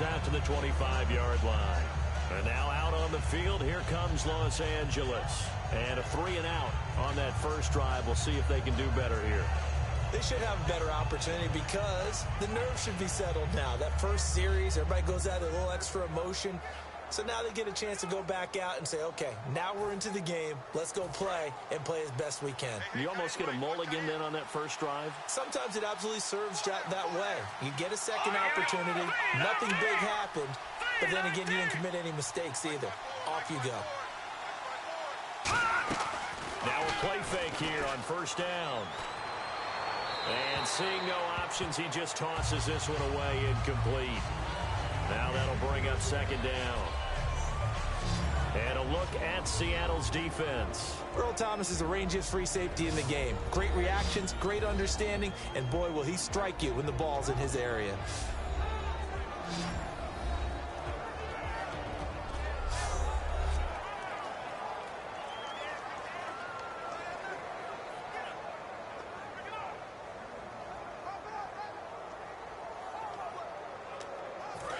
goes out to the 25-yard line. And now out on the field, here comes Los Angeles. And a 3-and-out on that first drive. We'll see if they can do better here. They should have a better opportunity because the nerves should be settled now. That first series, everybody goes out with a little extra emotion. So now they get a chance to go back out and say, okay, now we're into the game. Let's go play and play as best we can. You almost get a mulligan then on that first drive? Sometimes it absolutely serves that way. You get a second opportunity. Nothing big happened. But then again, you didn't commit any mistakes either. Off you go. Now a play fake here on first down. And seeing no options, he just tosses this one away, incomplete. Now that'll bring up second down. And a look at Seattle's defense. Earl Thomas is the rangiest free safety in the game. Great reactions, great understanding, and boy, will he strike you when the ball's in his area.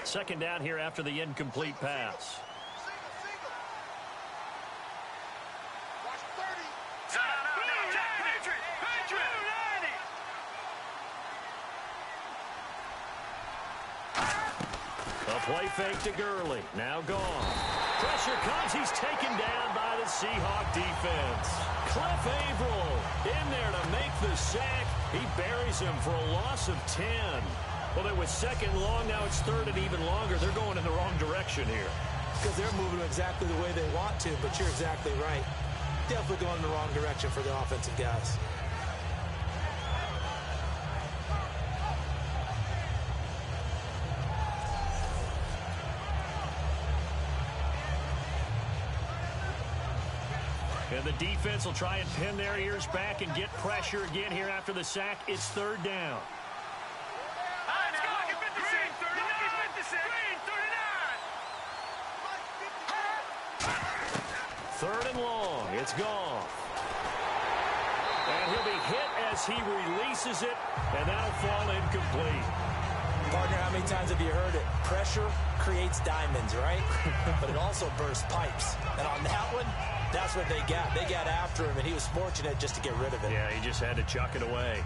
Second down here after the incomplete pass. A play fake to Gurley. Now gone. Pressure comes. He's taken down by the Seahawk defense. Cliff Averill in there to make the sack. He buries him for a loss of 10. Well, it was second long. Now it's third and even longer. They're going in the wrong direction here. Because they're moving exactly the way they want to, but you're exactly right. Definitely going in the wrong direction for the offensive guys. And the defense will try and pin their ears back and get pressure again here after the sack. It's third down. Third and long. It's gone. And he'll be hit as he releases it, and that'll fall incomplete. Partner, how many times have you heard it? Pressure creates diamonds, right? But it also bursts pipes. And on that one, that's what they got. They got after him, and he was fortunate just to get rid of it. Yeah, he just had to chuck it away.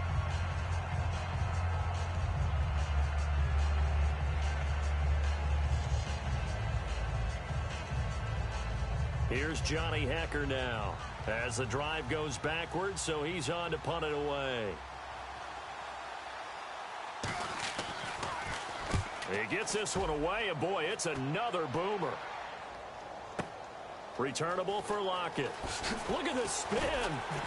Here's Johnny Hacker now as the drive goes backwards, so he's on to punt it away. He gets this one away, and boy, it's another boomer. Returnable for Lockett. Look at the spin.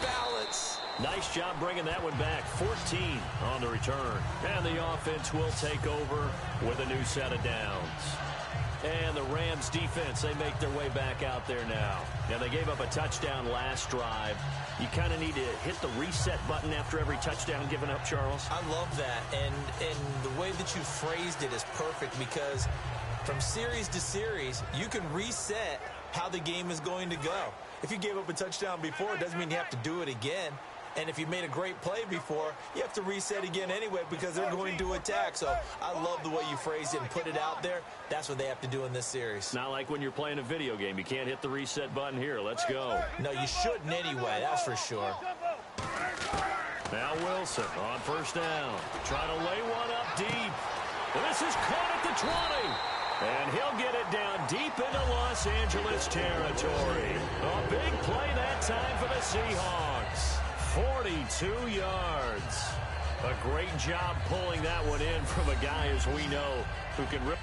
Balance. Nice job bringing that one back. 14 on the return. And the offense will take over with a new set of downs. And the Rams defense, they make their way back out there now. Now, they gave up a touchdown last drive. You kind of need to hit the reset button after every touchdown given up, Charles. I love that. And the way that you phrased it is perfect because from series to series, you can reset how the game is going to go. If you gave up a touchdown before, it doesn't mean you have to do it again. And if you made a great play before, you have to reset again anyway because they're going to attack. So I love the way you phrased it and put it out there. That's what they have to do in this series. Not like when you're playing a video game. You can't hit the reset button here. Let's go. No, you shouldn't anyway. That's for sure. Now Wilson on first down. Trying to lay one up deep. And this is caught at the 20. And he'll get it down deep into Los Angeles territory. A big play that time for the Seahawks. 42 yards. A great job pulling that one in from a guy, as we know, who can rip.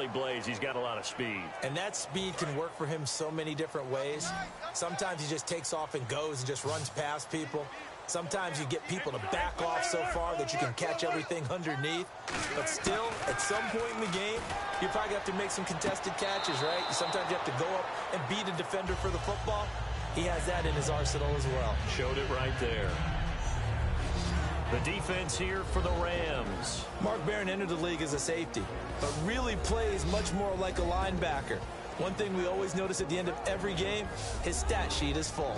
Blaze, he's got a lot of speed. And that speed can work for him so many different ways. Sometimes he just takes off and goes and just runs past people. Sometimes you get people to back off so far that you can catch everything underneath. But still, at some point in the game, you probably have to make some contested catches, right? Sometimes you have to go up and beat a defender for the football. He has that in his arsenal as well. Showed it right there. The defense here for the Rams. Mark Barron entered the league as a safety, but really plays much more like a linebacker. One thing we always notice at the end of every game, his stat sheet is full.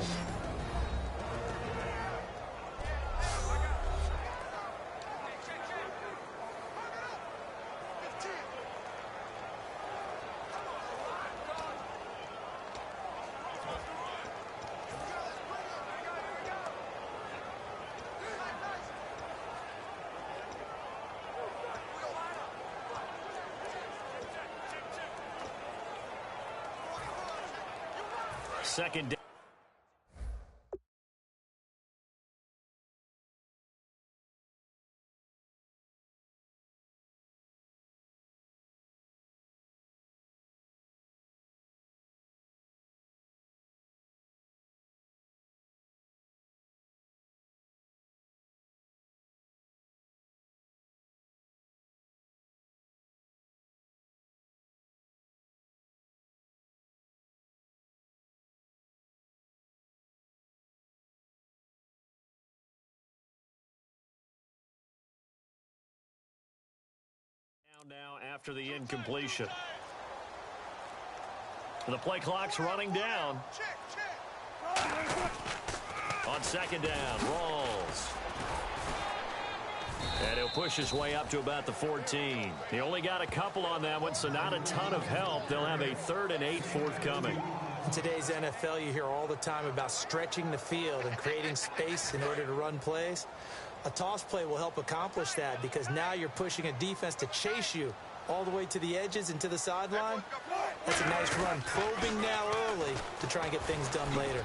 Second down. Now after the incompletion. The play clock's running down. On second down, Rawls. And he'll push his way up to about the 14. He only got a couple on that one, so not a ton of help. They'll have a 3rd and 8 forthcoming. In today's NFL, you hear all the time about stretching the field and creating space in order to run plays. A toss play will help accomplish that because now you're pushing a defense to chase you all the way to the edges and to the sideline. That's a nice run, probing now early to try and get things done later.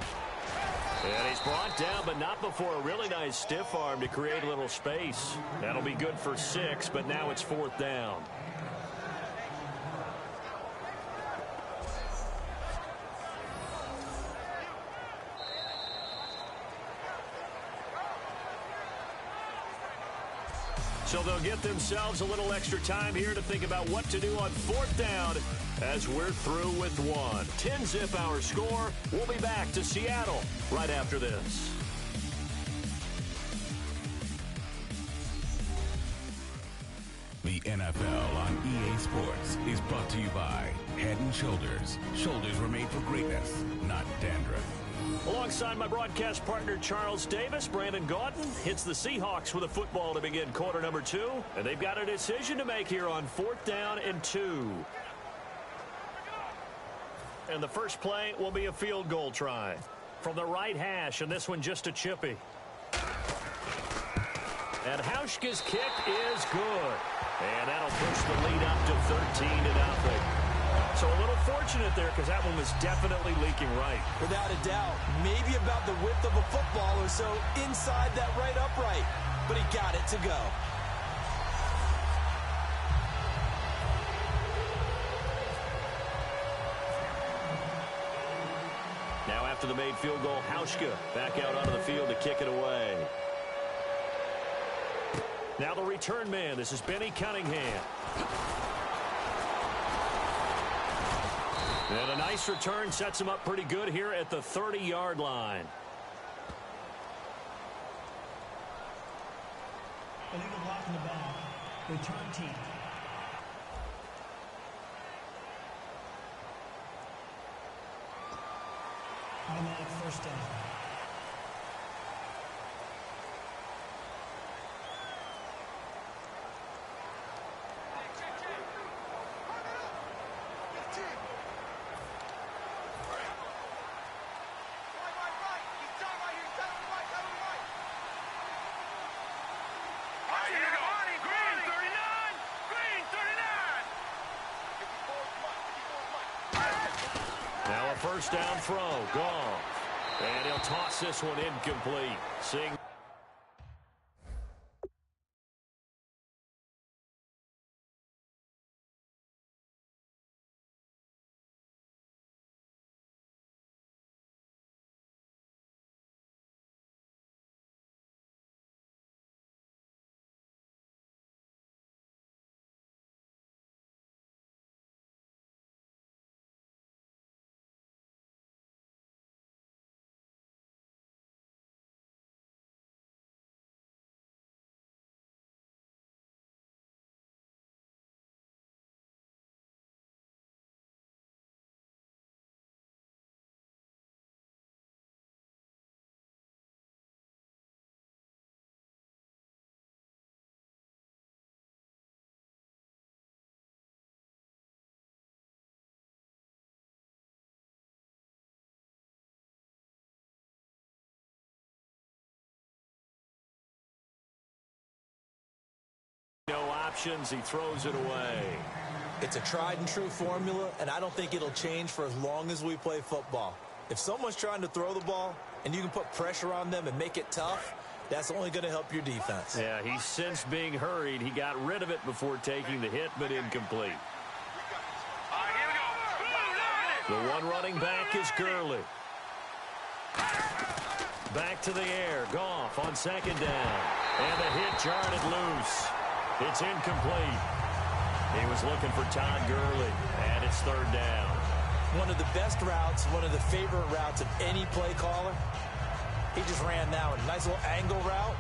And he's brought down, but not before a really nice stiff arm to create a little space. That'll be good for 6, but now it's 4th down. So they'll get themselves a little extra time here to think about what to do on 4th down as we're through with 1. 10-zip our score. We'll be back to Seattle right after this. The NFL on EA Sports is brought to you by Head & Shoulders. Shoulders were made for greatness, not dandruff. Alongside my broadcast partner, Charles Davis, Brandon Gaudin hits the Seahawks with a football to begin quarter number 2. And they've got a decision to make here on 4th down and 2. And the first play will be a field goal try from the right hash, and this one just a chippy. And Hauschka's kick is good. And that'll push the lead up to 13-0. So a little fortunate there because that one was definitely leaking right. Without a doubt, maybe about the width of a football or so inside that right upright. But he got it to go. Now after the made field goal, Hauschka back out onto the field to kick it away. Now the return man. This is Benny Cunningham. And a nice return sets him up pretty good here at the 30-yard line. Illegal blocking the ball. Return team. Automatic first down. Now a first down throw, Goff. And he'll toss this one incomplete. Seeing options. He throws it away. It's a tried and true formula, and I don't think it'll change for as long as we play football. If someone's trying to throw the ball and you can put pressure on them and make it tough, that's only going to help your defense. Yeah, he's since being hurried. He got rid of it before taking the hit, but incomplete. The one running back is Gurley. Back to the air. Goff on second down. And the hit jarred it loose. It's incomplete. He was looking for Todd Gurley, and it's third down. One of the best routes, one of the favorite routes of any play caller. He just ran that one. Nice little angle route.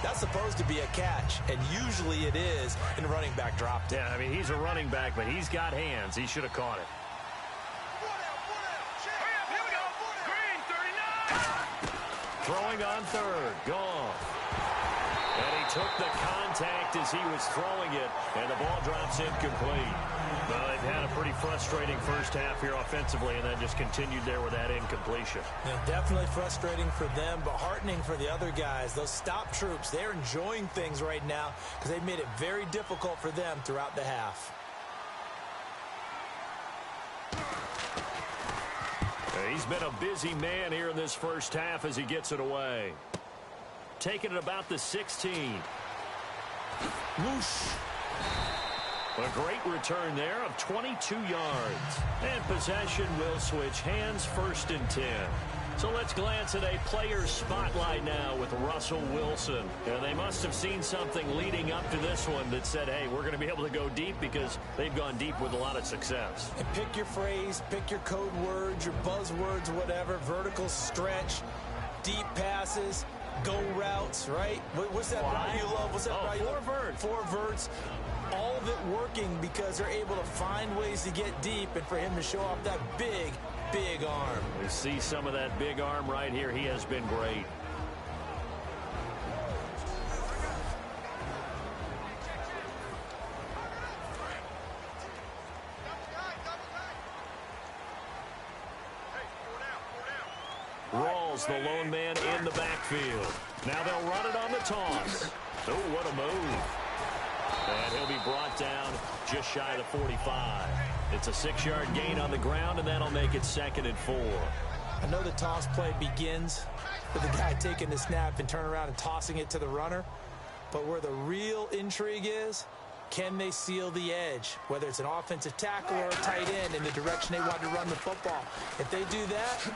That's supposed to be a catch, and usually it is, and the running back dropped it. Yeah, I mean, he's a running back, but he's got hands. He should have caught it. Throwing on third. Goff. And he took the contact as he was throwing it, and the ball drops incomplete. Well, they've had a pretty frustrating first half here offensively, and then just continued there with that incompletion. Yeah, definitely frustrating for them, but heartening for the other guys. Those stop troops, they're enjoying things right now because they've made it very difficult for them throughout the half. He's been a busy man here in this first half as he gets it away. Taking it about the 16. Whoosh. A great return there of 22 yards. And possession will switch hands, 1st and 10. So let's glance at a player's spotlight now with Russell Wilson. And they must have seen something leading up to this one that said, hey, we're going to be able to go deep because they've gone deep with a lot of success. And pick your phrase, pick your code words, your buzzwords, whatever. Vertical stretch, deep passes, go routes, right? What's that route you love? What's that route you love? 4 verts. 4 verts. All of it working because they're able to find ways to get deep and for him to show off that big arm. We see some of that big arm right here. He has been great. Rawls, the lone man in the backfield. Now they'll run it on the toss. Oh, what a move. And he'll be brought down just shy of the 45. It's a 6-yard gain on the ground, and that'll make it 2nd and 4. I know the toss play begins with the guy taking the snap and turning around and tossing it to the runner. But where the real intrigue is, can they seal the edge? Whether it's an offensive tackle or a tight end in the direction they want to run the football. If they do that,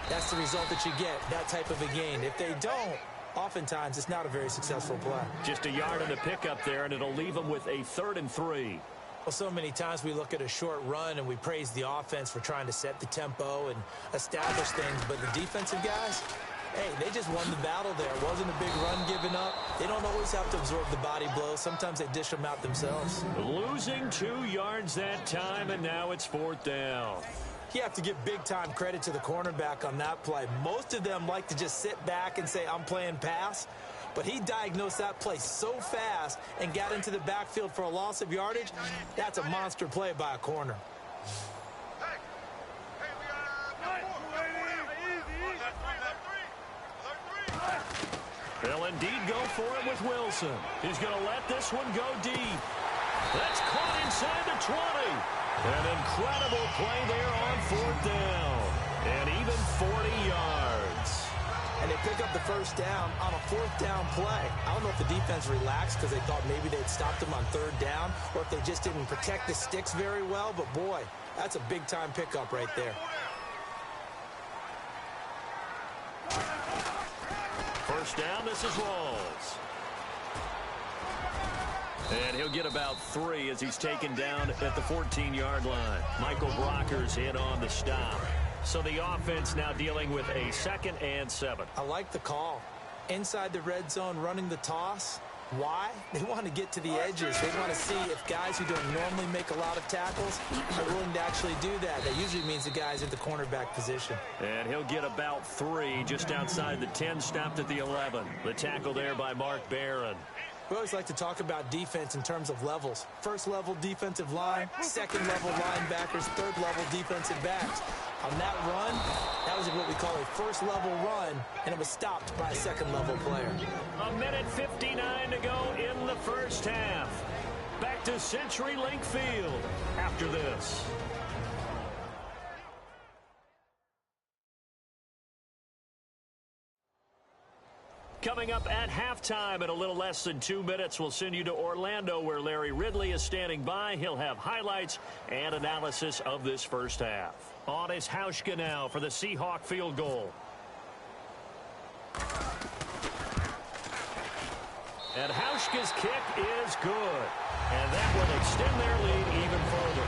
that's the result that you get, that type of a gain. If they don't, oftentimes it's not a very successful play. Just a yard in the pickup there, and it'll leave them with a 3rd and 3. Well, so many times we look at a short run and we praise the offense for trying to set the tempo and establish things, but the defensive guys, hey, they just won the battle there. It wasn't a big run given up. They don't always have to absorb the body blows. Sometimes they dish them out themselves. Losing 2 yards that time, and now it's 4th down. You have to give big-time credit to the cornerback on that play. Most of them like to just sit back and say, I'm playing pass. But he diagnosed that play so fast and got into the backfield for a loss of yardage. That's a monster play by a corner. They'll indeed go for it with Wilson. He's going to let this one go deep. That's caught inside the 20. An incredible play there on 4th down. And even 40 yards. And they pick up the 1st down on a 4th down play. I don't know if the defense relaxed because they thought maybe they'd stopped them on 3rd down or if they just didn't protect the sticks very well. But, boy, that's a big-time pickup right there. 1st down, this is Rawls. And he'll get about 3 as he's taken down at the 14-yard line. Michael Brocker's in on the stop. So the offense now dealing with a 2nd and 7. I like the call. Inside the red zone, running the toss. Why? They want to get to the edges. They want to see if guys who don't normally make a lot of tackles are willing to actually do that. That usually means the guy's at the cornerback position. And he'll get about 3 just outside the 10, stopped at the 11. The tackle there by Mark Barron. We always like to talk about defense in terms of levels. 1st level defensive line, 2nd level linebackers, 3rd level defensive backs. On that run, that was what we call a 1st level run, and it was stopped by a 2nd level player. A minute 59 to go in the first half. CenturyLink Field after this. Coming up at halftime in a little less than 2 minutes, we'll send you to Orlando where Larry Ridley is standing by. He'll have highlights and analysis of this first half. On is Hauschka now for the Seahawk field goal. And Hauschka's kick is good. And that will extend their lead even further.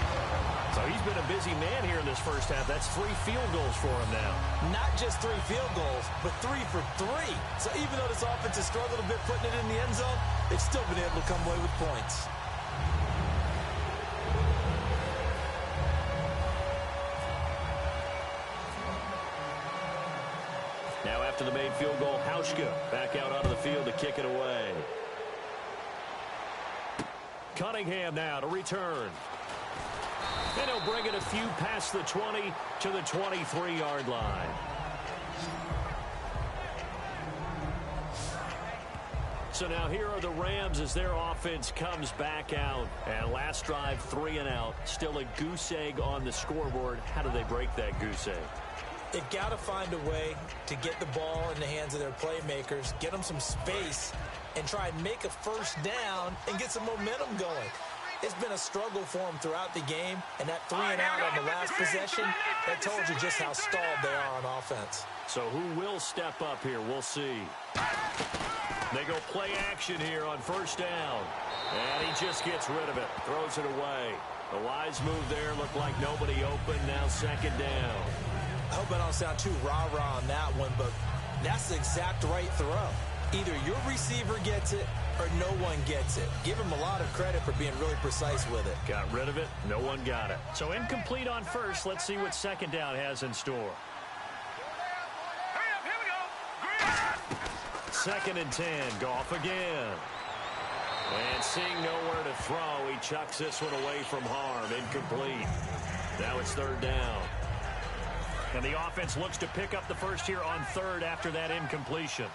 So he's been a busy man here in this first half. That's 3 field goals for him now. Not just 3 field goals, but 3 for 3. So even though this offense has struggled a bit putting it in the end zone, they've still been able to come away with points. Now after the made field goal, Hauschka back out onto the field to kick it away. Cunningham now to return. And he'll bring it a few past the 20 to the 23-yard line. So now here are the Rams as their offense comes back out. And last drive, 3 and out. Still a goose egg on the scoreboard. How do they break that goose egg? They've got to find a way to get the ball in the hands of their playmakers, get them some space, and try and make a first down and get some momentum going. It's been a struggle for them throughout the game, and that 3 and out on the last possession, that told you just how stalled they are on offense. So who will step up here? We'll see. They go play action here on first down. And he just gets rid of it, throws it away. The wise move there, looked like nobody open, now second down. I hope I don't sound too rah-rah on that one, but that's the exact right throw. Either your receiver gets it or no one gets it. Give him a lot of credit for being really precise with it. Got rid of it. No one got it. So incomplete on first. Let's see what second down has in store. Second and 10. Goff again. And seeing nowhere to throw, he chucks this one away from harm. Incomplete. Now it's third down. And the offense looks to pick up the first here on third after that incompletion.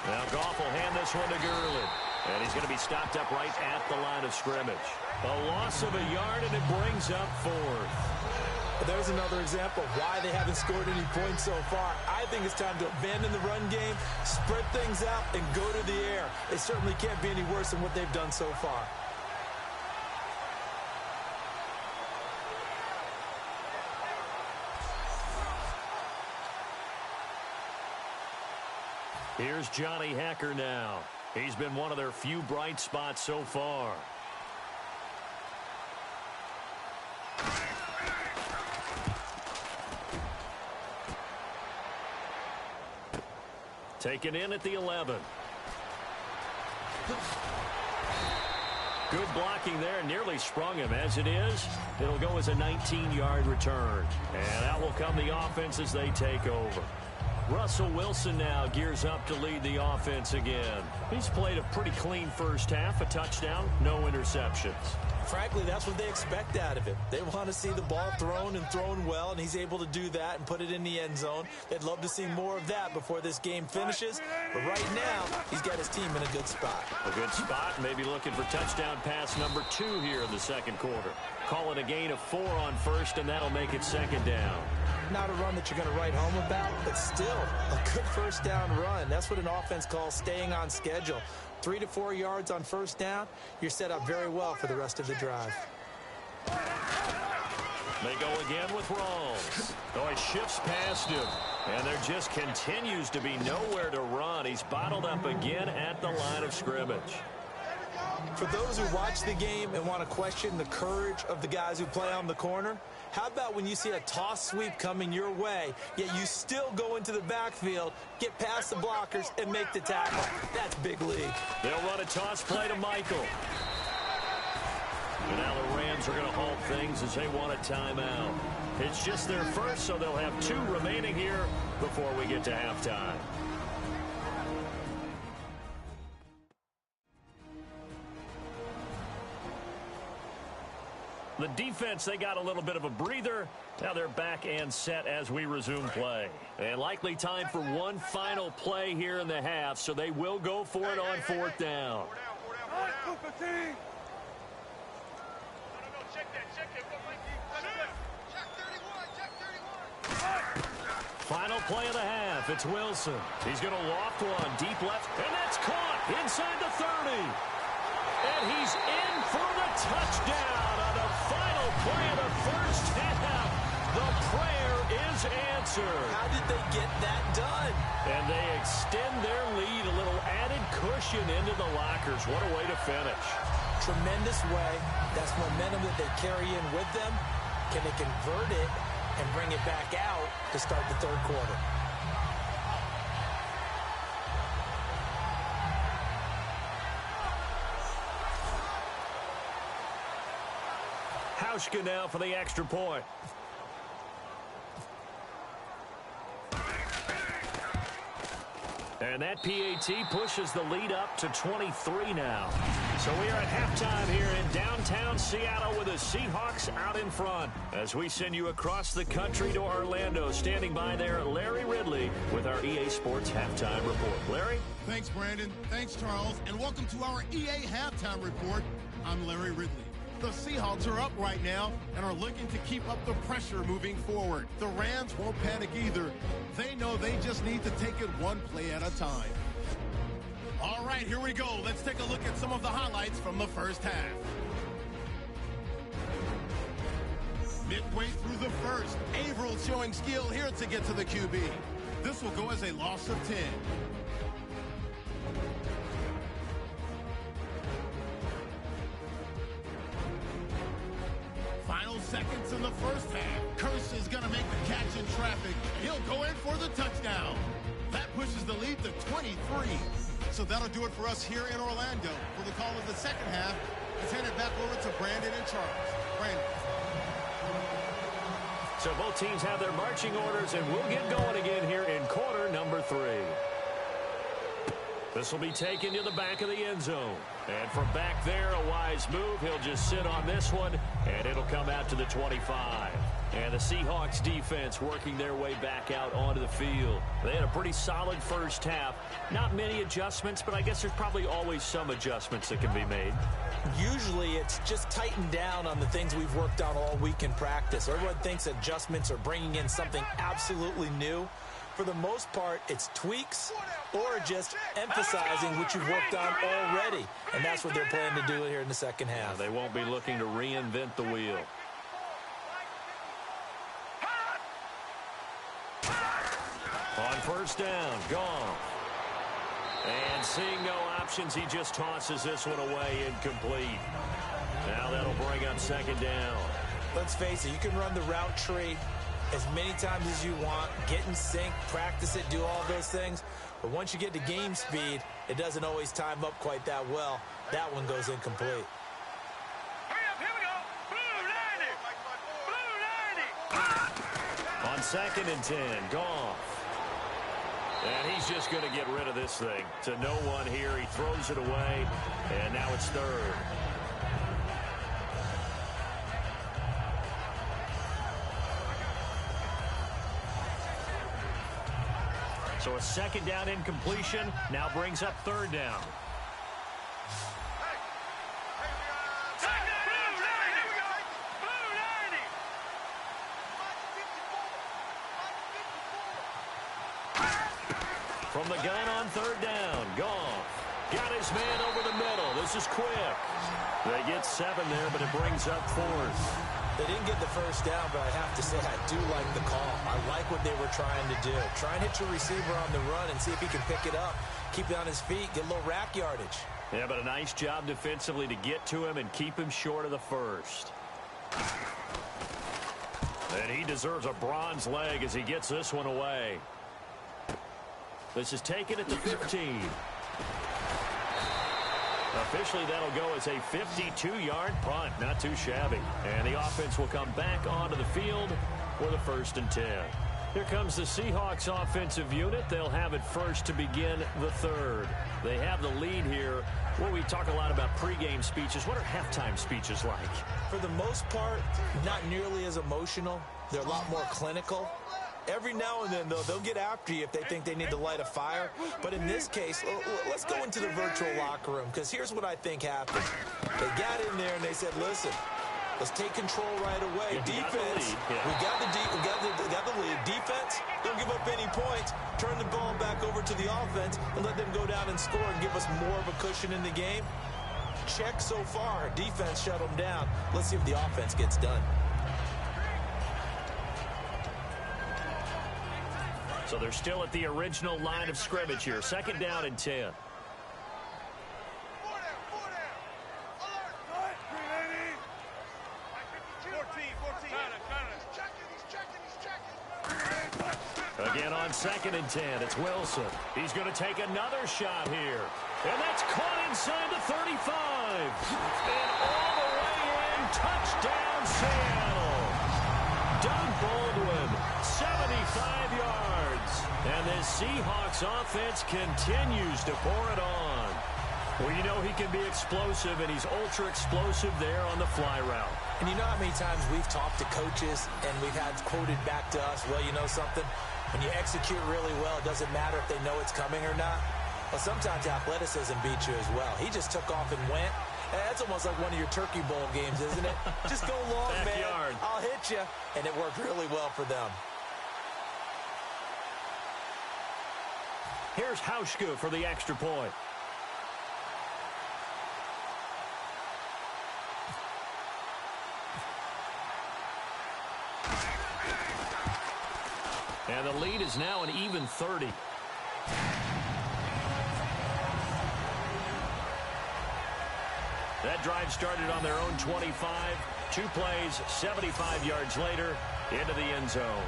Now Goff will hand this one to Gurley. And he's going to be stopped up right at the line of scrimmage. A loss of a yard, and it brings up fourth. There's another example of why they haven't scored any points so far. I think it's time to abandon the run game, spread things out, and go to the air. It certainly can't be any worse than what they've done so far. Here's Johnny Hacker now. He's been one of their few bright spots so far. Taken in at the 11. Good blocking there, nearly sprung him. As it is, it'll go as a 19-yard return. And that will come the offense as they take over. Russell Wilson now gears up to lead the offense again. He's played a pretty clean first half, a touchdown, no interceptions. Frankly, that's what they expect out of him. They want to see the ball thrown and thrown well, and he's able to do that and put it in the end zone. They'd love to see more of that before this game finishes. But right now, he's got his team in a good spot. A good spot, maybe looking for touchdown pass number 2 here in the second quarter. Call it a gain of 4 on first, and that'll make it second down. Not a run that you're going to write home about, but still a good first down run. That's what an offense calls staying on schedule. 3 to 4 yards on first down, you're set up very well for the rest of the drive. They go again with Rawls. Oh, he shifts past him. And there just continues to be nowhere to run. He's bottled up again at the line of scrimmage. For those who watch the game and want to question the courage of the guys who play on the corner, how about when you see a toss sweep coming your way, yet you still go into the backfield, get past the blockers, and make the tackle? That's big league. They'll run a toss play to Michael. And now the Rams are going to halt things as they want a timeout. It's just their first, so they'll have 2 remaining here before we get to halftime. The defense, they got a little bit of a breather. Now they're back and set as we resume play. And likely time for one final play here in the half, so they will go for it on fourth down. Final play of the half. It's Wilson. He's going to loft one deep left, and that's caught inside the 30. And he's in for the touchdown on the final play of the first half. The prayer is answered. How did they get that done? And they extend their lead, a little added cushion into the lockers. What a way to finish. Tremendous way. That's momentum that they carry in with them. Can they convert it and bring it back out to start the third quarter? Hauschka now for the extra point. And that PAT pushes the lead up to 23 now. So we are at halftime here in downtown Seattle with the Seahawks out in front. As we send you across the country to Orlando, standing by there, Larry Ridley with our EA Sports Halftime Report. Larry? Thanks, Brandon. Thanks, Charles. And welcome to our EA Halftime Report. I'm Larry Ridley. The Seahawks are up right now and are looking to keep up the pressure moving forward. The Rams won't panic either. They know they just need to take it one play at a time. All right, here we go. Let's take a look at some of the highlights from the first half. Midway through the first, Averill showing skill here to get to the QB. This will go as a loss of 10. Final seconds in the first half. Curse is going to make the catch in traffic. He'll go in for the touchdown. That pushes the lead to 23. So that'll do it for us here in Orlando. For the call of the second half, let's hand it back over to Brandon and Charles. Brandon. So both teams have their marching orders, and we'll get going again here in quarter number 3. This will be taken to the back of the end zone. And from back there, a wise move. He'll just sit on this one, and it'll come out to the 25. And the Seahawks defense working their way back out onto the field. They had a pretty solid first half. Not many adjustments, but I guess there's probably always some adjustments that can be made. Usually it's just tightened down on the things we've worked on all week in practice. Everyone thinks adjustments are bringing in something absolutely new. For the most part, it's tweaks or just emphasizing what you've worked on already. And that's what they're planning to do here in the second half. They won't be looking to reinvent the wheel. On first down, Goff. And seeing no options, he just tosses this one away incomplete. Now that'll bring up second down. Let's face it, you can run the route tree as many times as you want, get in sync, practice it, do all those things. But once you get to game speed, it doesn't always time up quite that well. That one goes incomplete. Here we go. Blue 90. On second and 10, Goff. And he's just going to get rid of this thing. To no one here. He throws it away, and now it's third. So a second down incompletion now brings up third down. From the gun on third down, Goff got his man over the middle. This is quick. They get 7 there, but it brings up fourth. They didn't get the first down, but I have to say I do like the call. I like what they were trying to do. Try and hit your receiver on the run and see if he can pick it up. Keep it on his feet, get a little rack yardage. Yeah, but a nice job defensively to get to him and keep him short of the first. And he deserves a bronze leg as he gets this one away. This is taken at the 15. Officially, that'll go as a 52-yard punt. Not too shabby. And the offense will come back onto the field for the 1st and 10. Here comes the Seahawks offensive unit. They'll have it first to begin the third. They have the lead here. Well, we talk a lot about pregame speeches. What are halftime speeches like? For the most part, not nearly as emotional. They're a lot more clinical. Every now and then, though, they'll get after you if they think they need to light a fire. But in this case, let's go into the virtual locker room, because here's what I think happened. They got in there and they said, listen, let's take control right away. Defense, we got the lead. Defense, don't give up any points. Turn the ball back over to the offense and let them go down and score and give us more of a cushion in the game. Check so far. Defense shut them down. Let's see if the offense gets done. So they're still at the original line of scrimmage here. Second down and 10. Again on second and 10, it's Wilson. He's going to take another shot here. And that's caught inside the 35. And all the way in, touchdown Seattle. Doug Baldwin, 75 yards. And this Seahawks offense continues to pour it on. Well, you know he can be explosive, and he's ultra-explosive there on the fly route. And you know how many times we've talked to coaches and we've had quoted back to us, well, you know something? When you execute really well, it doesn't matter if they know it's coming or not. Well, sometimes athleticism beats you as well. He just took off and went. That's almost like one of your Turkey Bowl games, isn't it? Just go long, man. I'll hit you. And it worked really well for them. Here's Hauschka for the extra point. And the lead is now an even 30. That drive started on their own 25. 2 plays, 75 yards later, into the end zone.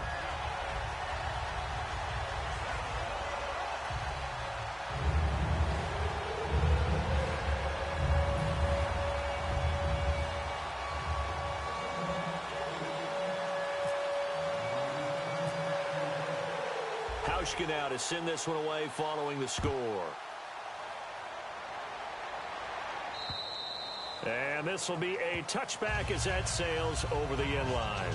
Hauschka now to send this one away following the score. And this will be a touchback as that sails over the end line.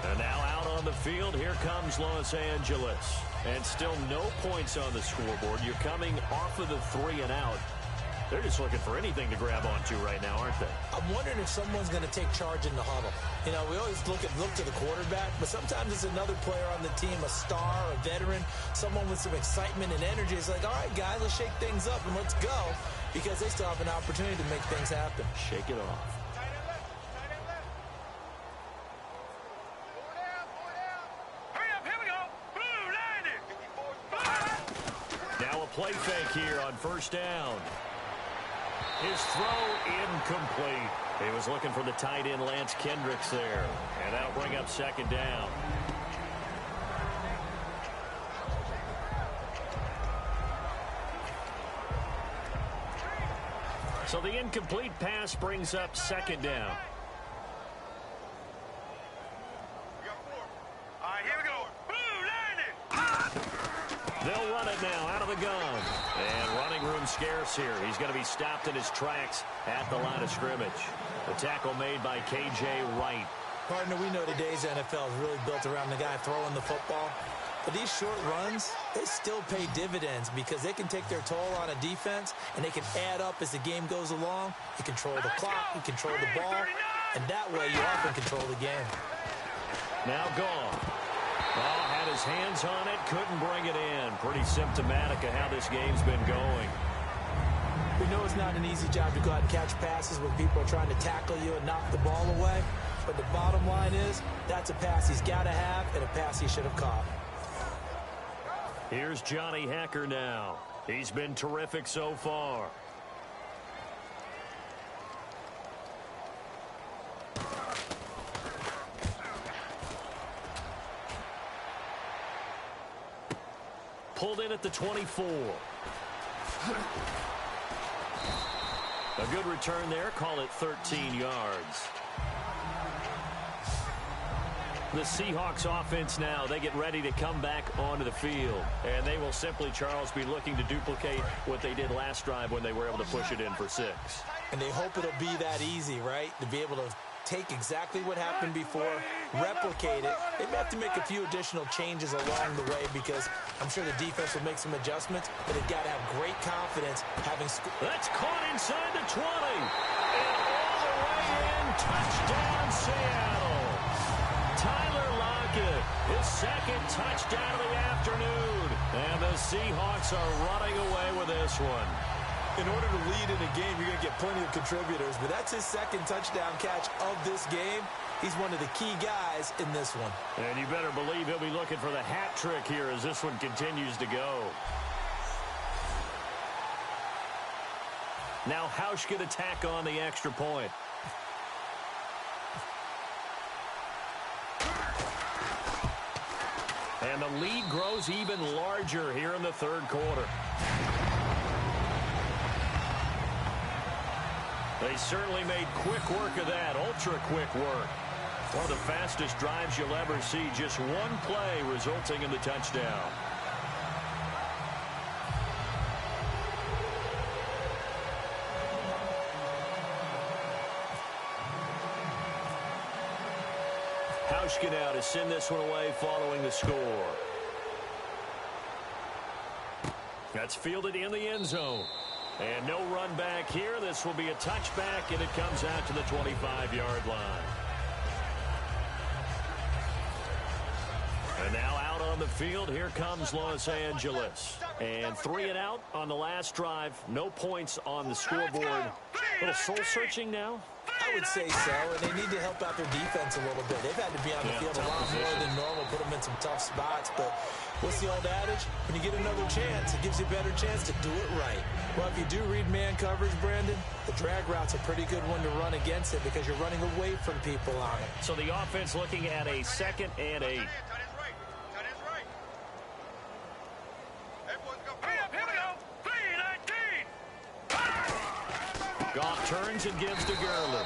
And now out on the field, here comes Los Angeles. And still no points on the scoreboard. You're coming off of the 3 and out. They're just looking for anything to grab onto right now, aren't they? I'm wondering if someone's going to take charge in the huddle. You know, we always look to the quarterback, but sometimes it's another player on the team, a star, a veteran, someone with some excitement and energy. It's like, all right, guys, let's shake things up and let's go, because they still have an opportunity to make things happen. Shake it off. Now a play fake here on first down. His throw incomplete. He was looking for the tight end Lance Kendricks there. And that'll bring up second down. So the incomplete pass brings up second down. They'll run it now out of the gun. And running room scarce here. He's going to be stopped in his tracks at the line of scrimmage. The tackle made by K.J. Wright. Partner, we know today's NFL is really built around the guy throwing the football. But these short runs, they still pay dividends because they can take their toll on a defense and they can add up as the game goes along. You control the clock, you control the ball, and that way you often control the game. Now gone. Oh, had his hands on it, couldn't bring it in. Pretty symptomatic of how this game's been going. We know it's not an easy job to go out and catch passes when people are trying to tackle you and knock the ball away. But the bottom line is, that's a pass he's got to have and a pass he should have caught. Here's Johnny Hacker now. He's been terrific so far. Pulled in at the 24. A good return there. Call it 13 yards. The Seahawks offense now, they get ready to come back onto the field. And they will simply, Charles, be looking to duplicate what they did last drive when they were able to push it in for 6. And they hope it'll be that easy, right? To be able to take exactly what happened before, replicate it. They may have to make a few additional changes along the way because I'm sure the defense will make some adjustments, but they've got to have great confidence having That's caught inside the 20. And all the way in, touchdown Seattle. Tyler Lockett, his second touchdown of the afternoon. And the Seahawks are running away with this one. In order to lead in a game, you're going to get plenty of contributors, but that's his second touchdown catch of this game. He's one of the key guys in this one. And you better believe he'll be looking for the hat trick here as this one continues to go. Now Hausch could attack on the extra point. And the lead grows even larger here in the third quarter. They certainly made quick work of that, ultra-quick work. One of the fastest drives you'll ever see, just one play resulting in the touchdown. Hauschka now to send this one away following the score. That's fielded in the end zone. And no run back here. This will be a touchback, and it comes out to the 25-yard line. And now out on the field, here comes Los Angeles. And 3 and out on the last drive. No points on the scoreboard. A little soul-searching now? I would say so, and they need to help out their defense a little bit. They've had to be on the field a lot more than normal, put them in some tough spots. But what's the old adage? When you get another chance, it gives you a better chance to do it right. Well, if you do read man coverage, Brandon, the drag route's a pretty good one to run against it because you're running away from people on it. So the offense looking at a 2nd and 8. Goff turns and gives to Gurley.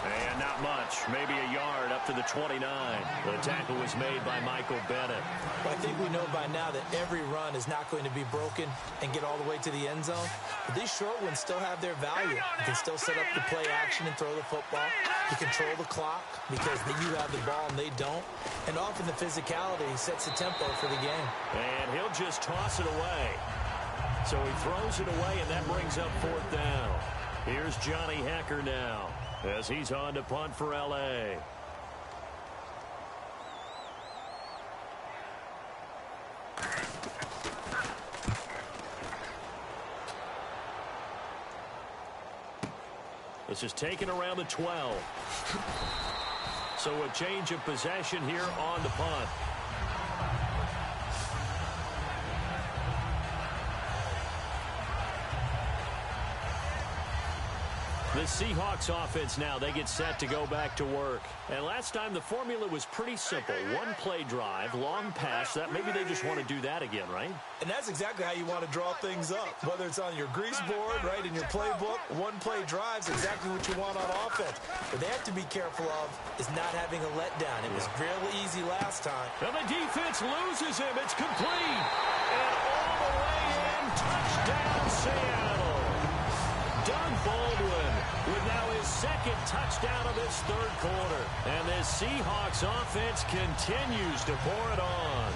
And not much, maybe a yard up to the 29. The tackle was made by Michael Bennett. Well, I think we know by now that every run is not going to be broken and get all the way to the end zone. But these short ones still have their value. You can still set up the play action and throw the football. You control the clock because you have the ball and they don't. And often the physicality sets the tempo for the game. And he'll just toss it away. So he throws it away, and that brings up 4th down. Here's Johnny Hecker now as he's on to punt for L.A. This is taken around the 12. So a change of possession here on the punt. The Seahawks offense now, they get set to go back to work. And last time the formula was pretty simple. One play drive, long pass. That maybe they just want to do that again, right? And that's exactly how you want to draw things up. Whether it's on your grease board, right, in your playbook, one play drive's exactly what you want on offense. What they have to be careful of is not having a letdown. It was real easy last time. And the defense loses him. It's complete. And all the way in, touchdown Seattle. Doug Baldwin with now his 2nd touchdown of this third quarter. And this Seahawks offense continues to pour it on.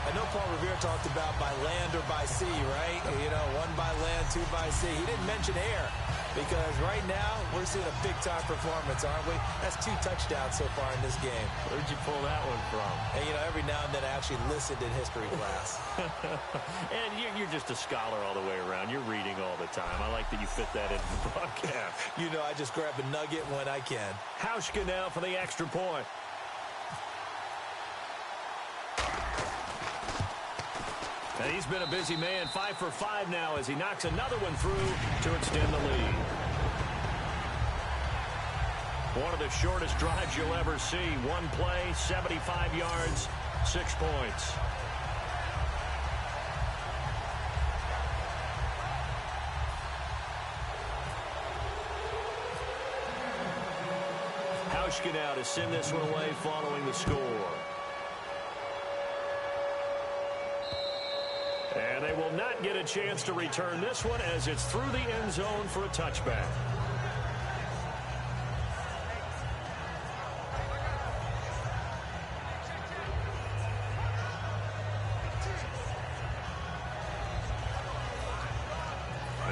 I know Paul Revere talked about by land or by sea, right? You know, 1 by land, 2 by sea. He didn't mention air because right now we're seeing a big-time performance, aren't we? That's 2 touchdowns so far in this game. Where'd you pull that one from? And, you know, every now and then I actually listened in history class. And you're just a scholar all the way around. You're reading all the time. I like that you fit that into the broadcast. You know, I just grab a nugget when I can. Hauschka now for the extra point. And he's been a busy man, 5 for 5 now as he knocks another one through to extend the lead. One of the shortest drives you'll ever see. One play, 75 yards, 6 points. Hauschka now to send this one away following the score. And they will not get a chance to return this one as it's through the end zone for a touchback.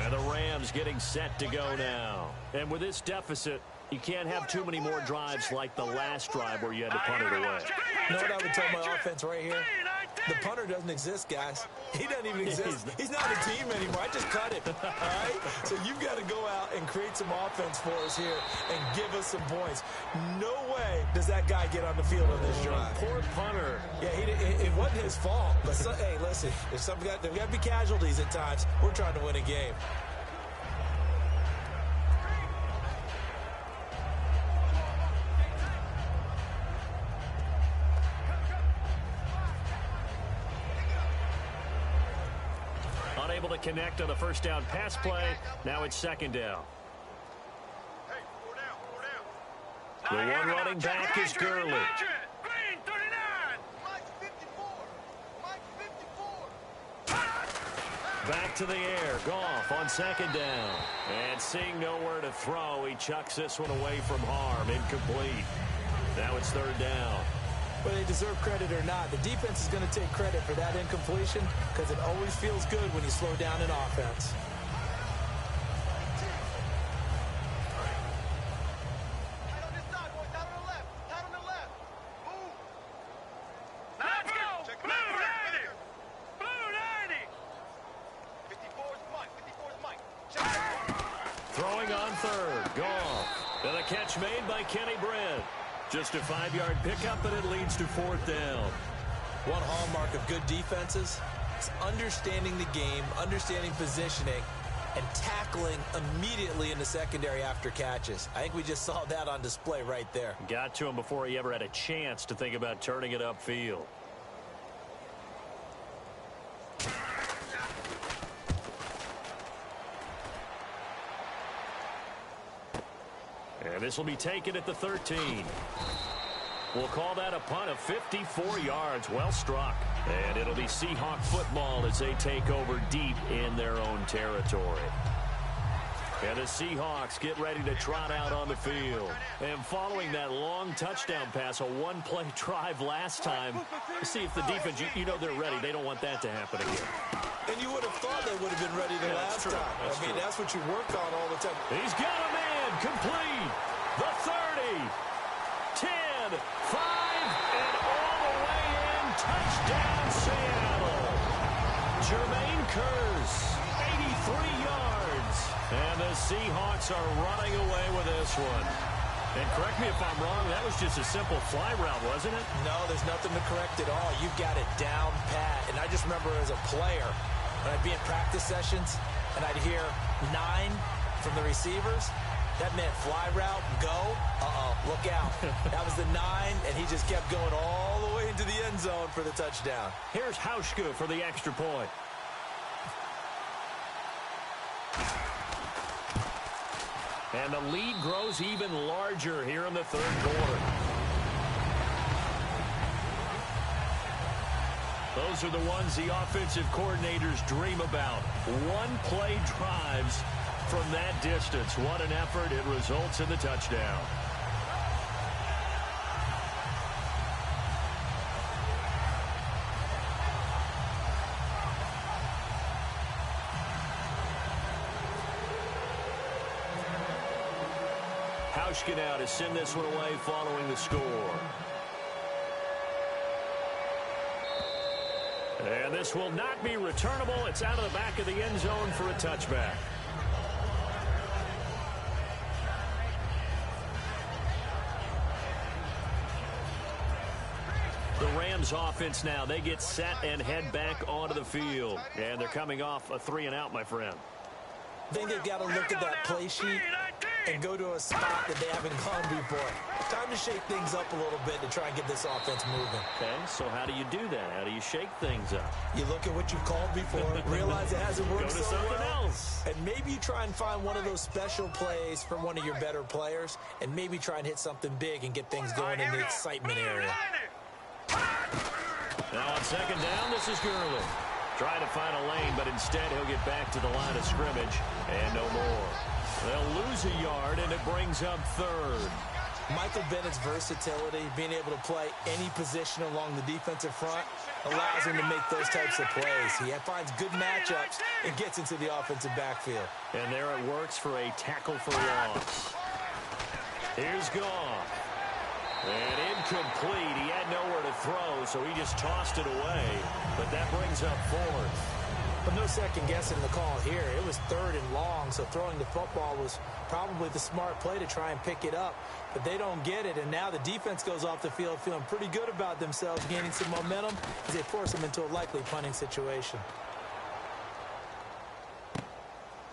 And the Rams getting set to go now. And with this deficit, you can't have too many more drives like the last drive where you had to punt it away. You know what I would tell my offense right here? The punter doesn't exist, guys. He doesn't even exist. He's not a team anymore. I just cut him, all right? So you've got to go out and create some offense for us here and give us some points. No way does that guy get on the field on this drive. Poor punter. Yeah, it wasn't his fault. But, hey, listen, there's got to be casualties at times. We're trying to win a game. Unable to connect on the first down pass play. Now it's second down. The one running back is Gurley. Back to the air. Goff on second down. And seeing nowhere to throw, he chucks this one away from harm. Incomplete. Now it's third down. Whether they deserve credit or not, the defense is going to take credit for that incompletion because it always feels good when you slow down an offense. Throwing on third. Goff. And a catch made by Kenny Brent. Just a 5-yard pickup, and it leads to fourth down. One hallmark of good defenses is understanding the game, understanding positioning, and tackling immediately in the secondary after catches. I think we just saw that on display right there. Got to him before he ever had a chance to think about turning it upfield. And this will be taken at the 13. We'll call that a punt of 54 yards. Well struck. And it'll be Seahawk football as they take over deep in their own territory. And the Seahawks get ready to trot out on the field. And following that long touchdown pass, a one-play drive last time, see if the defense, you know they're ready. They don't want that to happen again. And you would have thought they would have been ready the last time. I mean, that's what you work on all the time. He's got a man complete. The 30, 10, 5, and all the way in. Touchdown, Seattle. Jermaine Kearse, 83 yards. And the Seahawks are running away with this one. And correct me if I'm wrong, that was just a simple fly route, wasn't it? No, there's nothing to correct at all. You've got it down pat. And I just remember as a player, when I'd be in practice sessions and I'd hear 9 from the receivers, that meant fly route, go, look out. That was the 9, and he just kept going all the way into the end zone for the touchdown. Here's Hauschka for the extra point. And the lead grows even larger here in the third quarter. Those are the ones the offensive coordinators dream about. One-play drives from that distance. What an effort. It results in the touchdown. Hauschka now to send this one away following the score. And this will not be returnable. It's out of the back of the end zone for a touchback. The Rams offense now, they get set and head back onto the field. And they're coming off a 3-and-out, my friend. I think they've got to look at that play sheet and go to a spot that they haven't gone before. Time time to shake things up a little bit to try and get this offense moving. Okay, so how do you do that? How do you shake things up? You look at what you've called before, realize it hasn't worked Go to so something well, else. and maybe you try and find one of those special plays from one of your better players, and maybe try and hit something big and get things going in the excitement area. Now on second down, this is Gurley. Trying to find a lane, but instead he'll get back to the line of scrimmage, and no more. They'll lose a yard, and it brings up third. Michael Bennett's versatility, being able to play any position along the defensive front, allows him to make those types of plays. He finds good matchups and gets into the offensive backfield. And there it works for a tackle for loss. Here's Goff. And incomplete. He had nowhere to throw, so he just tossed it away. But that brings up fourth. But no second guessing the call here. It was third and long, so throwing the football was probably the smart play to try and pick it up. But they don't get it, and now the defense goes off the field feeling pretty good about themselves, gaining some momentum as they force them into a likely punting situation.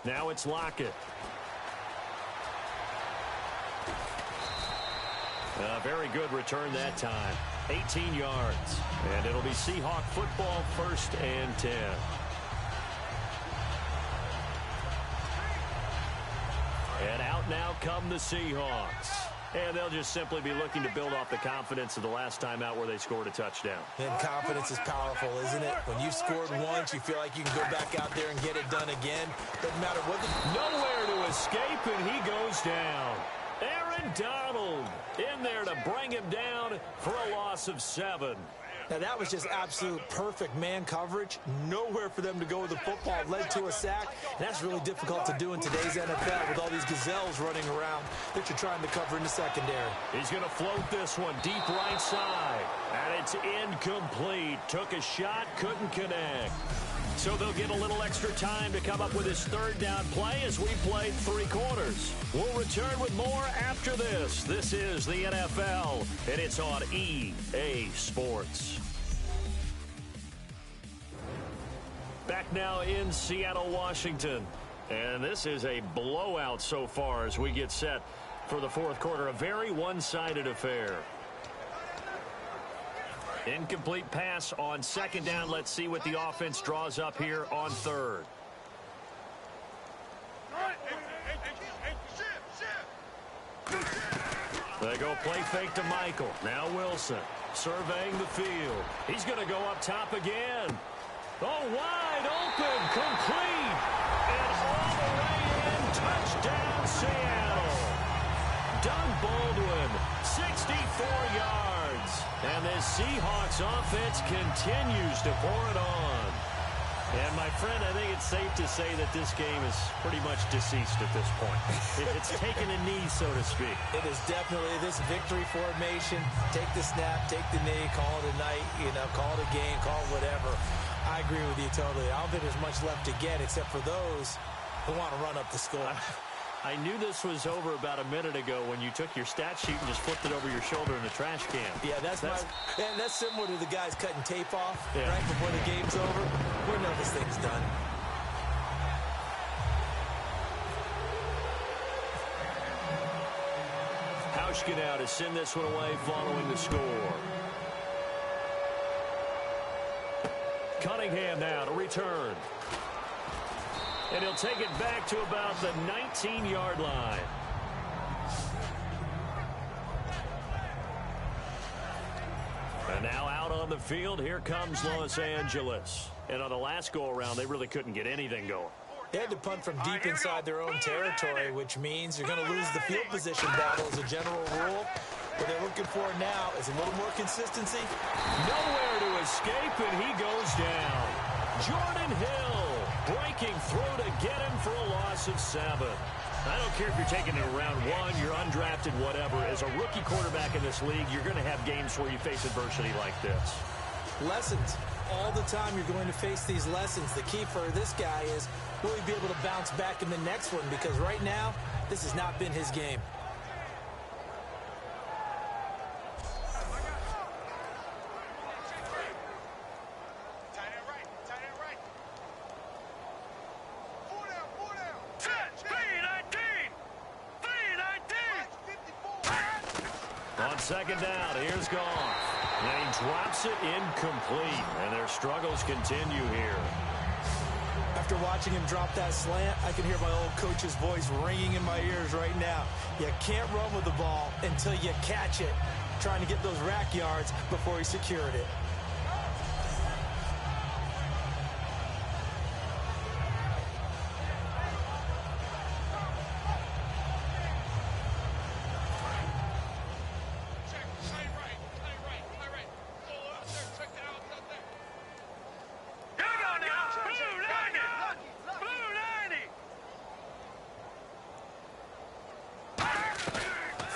Now it's Lockett. A very good return that time. 18 yards. And it'll be Seahawk football, 1st and 10. And out now come the Seahawks. And they'll just simply be looking to build off the confidence of the last time out where they scored a touchdown. And confidence is powerful, isn't it? When you've scored once, you feel like you can go back out there and get it done again. Doesn't matter what the... Nowhere to escape, and he goes down. Aaron Donald in there to bring him down for a loss of 7. Now, that was just absolute perfect man coverage. Nowhere for them to go with the football. Led to a sack. And that's really difficult to do in today's NFL with all these gazelles running around that you're trying to cover in the secondary. He's going to float this one deep right side. And it's incomplete. Took a shot, couldn't connect. So they'll get a little extra time to come up with his third down play as we played 3 quarters. We'll return with more after this. This is the NFL, and it's on EA Sports. Back now in Seattle, Washington. And this is a blowout so far as we get set for the 4th quarter. A very one-sided affair. Incomplete pass on second down. Let's see what the offense draws up here on 3rd. They go play fake to Michael. Now Wilson surveying the field. He's going to go up top again. Oh, wide open, complete, and all the way in. Touchdown, Seattle. Doug Baldwin, 64 yards. And this Seahawks offense continues to pour it on. And, my friend, I think it's safe to say that this game is pretty much deceased at this point. It's taken a knee, so to speak. It is definitely this victory formation. Take the snap, take the knee, call it a night, call it a game, call it whatever. I agree with you totally. I don't think there's much left to get except for those who want to run up the score. I knew this was over about a minute ago when you took your stat sheet and just flipped it over your shoulder in the trash can. Yeah, that's similar to the guys cutting tape off right before the game's over. We know this thing's done. Hauschka now to send this one away following the score. Cunningham now to return. And he'll take it back to about the 19-yard line. And now out on the field, here comes Los Angeles. And on the last go-around, they really couldn't get anything going. They had to punt from deep inside their own territory, which means you're going to lose the field position battle as a general rule. What they're looking for now is a little more consistency. Nowhere to escape, and he goes down. Jordan Hill breaking through to get him for a loss of 7. I don't care if you're taking it in round 1, you're undrafted, whatever. As a rookie quarterback in this league, you're going to have games where you face adversity like this. Lessons. All the time you're going to face these lessons. The key for this guy is, will he be able to bounce back in the next one? Because right now, this has not been his game. On second down, here's Goff. And he drops it incomplete, and their struggles continue here. After watching him drop that slant, I can hear my old coach's voice ringing in my ears right now. You can't run with the ball until you catch it. Trying to get those rack yards before he secured it.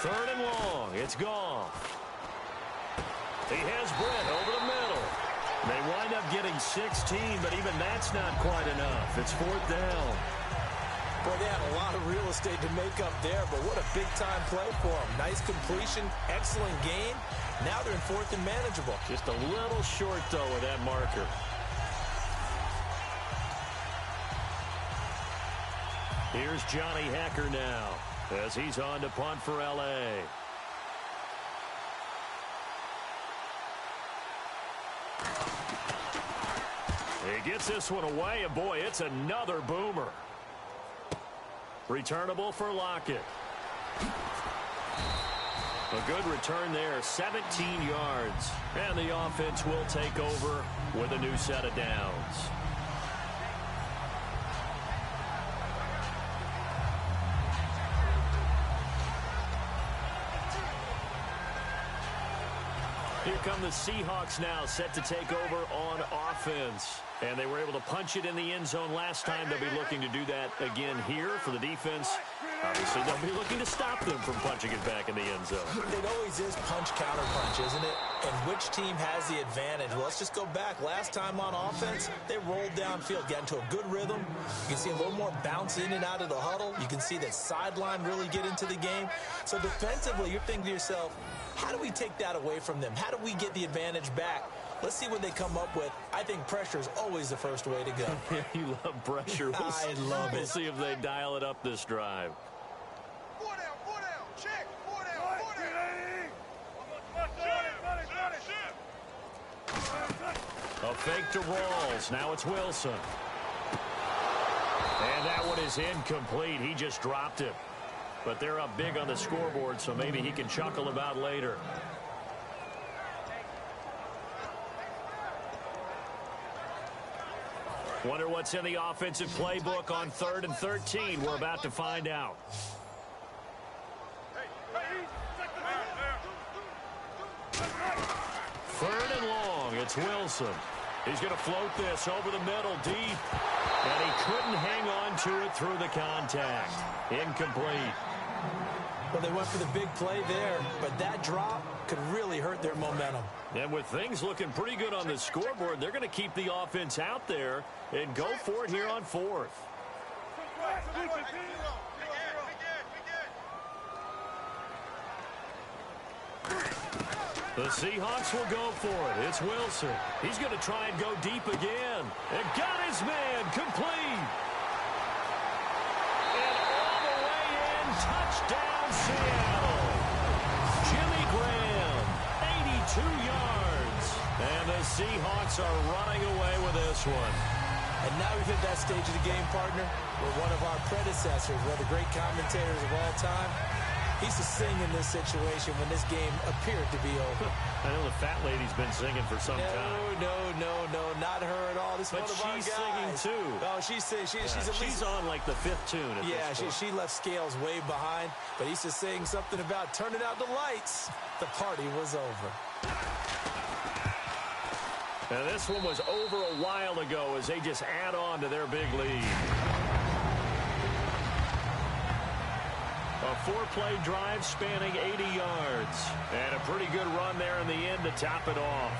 Third and long. It's Goff. He has Brett over the middle. They wind up getting 16, but even that's not quite enough. It's fourth down. Boy, they had a lot of real estate to make up there, but what a big-time play for them. Nice completion, excellent gain. Now they're in fourth and manageable. Just a little short, though, with that marker. Here's Johnny Hacker now as he's on to punt for L.A. He gets this one away, and boy, it's another boomer. Returnable for Lockett. A good return there, 17 yards. And the offense will take over with a new set of downs. Here come the Seahawks now, set to take over on offense. And they were able to punch it in the end zone last time. They'll be looking to do that again here for the defense. Obviously, they'll be looking to stop them from punching it back in the end zone. It always is punch-counter-punch, isn't it? And which team has the advantage? Well, let's just go back. Last time on offense, they rolled downfield, got into a good rhythm. You can see a little more bounce in and out of the huddle. You can see that sideline really get into the game. So defensively, you're thinking to yourself, how do we take that away from them? How do we get the advantage back? Let's see what they come up with. I think pressure is always the first way to go. You love pressure. I love it. We'll see if they dial it up this drive. Four down, check. Four down. A fake to Rawls. Now it's Wilson. And that one is incomplete. He just dropped it. But they're up big on the scoreboard, so maybe he can chuckle about later. Wonder what's in the offensive playbook on 3rd and 13. We're about to find out. Third and long. It's Wilson. He's going to float this over the middle deep. And he couldn't hang on to it through the contact. Incomplete. Well, they went for the big play there, but that drop could really hurt their momentum. And with things looking pretty good on the scoreboard, they're going to keep the offense out there and go for it here on 4th. The Seahawks will go for it. It's Wilson. He's going to try and go deep again. And got his man complete. And all the way in, touchdown Seattle. Jimmy Graham, 82 yards. And the Seahawks are running away with this one. And now we've hit that stage of the game, partner, where one of our predecessors, one of the great commentators of all time, he used to sing in this situation when this game appeared to be over. I know the fat lady's been singing for some time. No, not her at all. This But one of our she's guys. singing too. Oh, she's at least She's on like the 5th tune at yeah, this point. she left Scales way behind, but he used to sing something about turning out the lights. The party was over. And this one was over a while ago as they just add on to their big lead. A 4-play drive spanning 80 yards. And a pretty good run there in the end to top it off.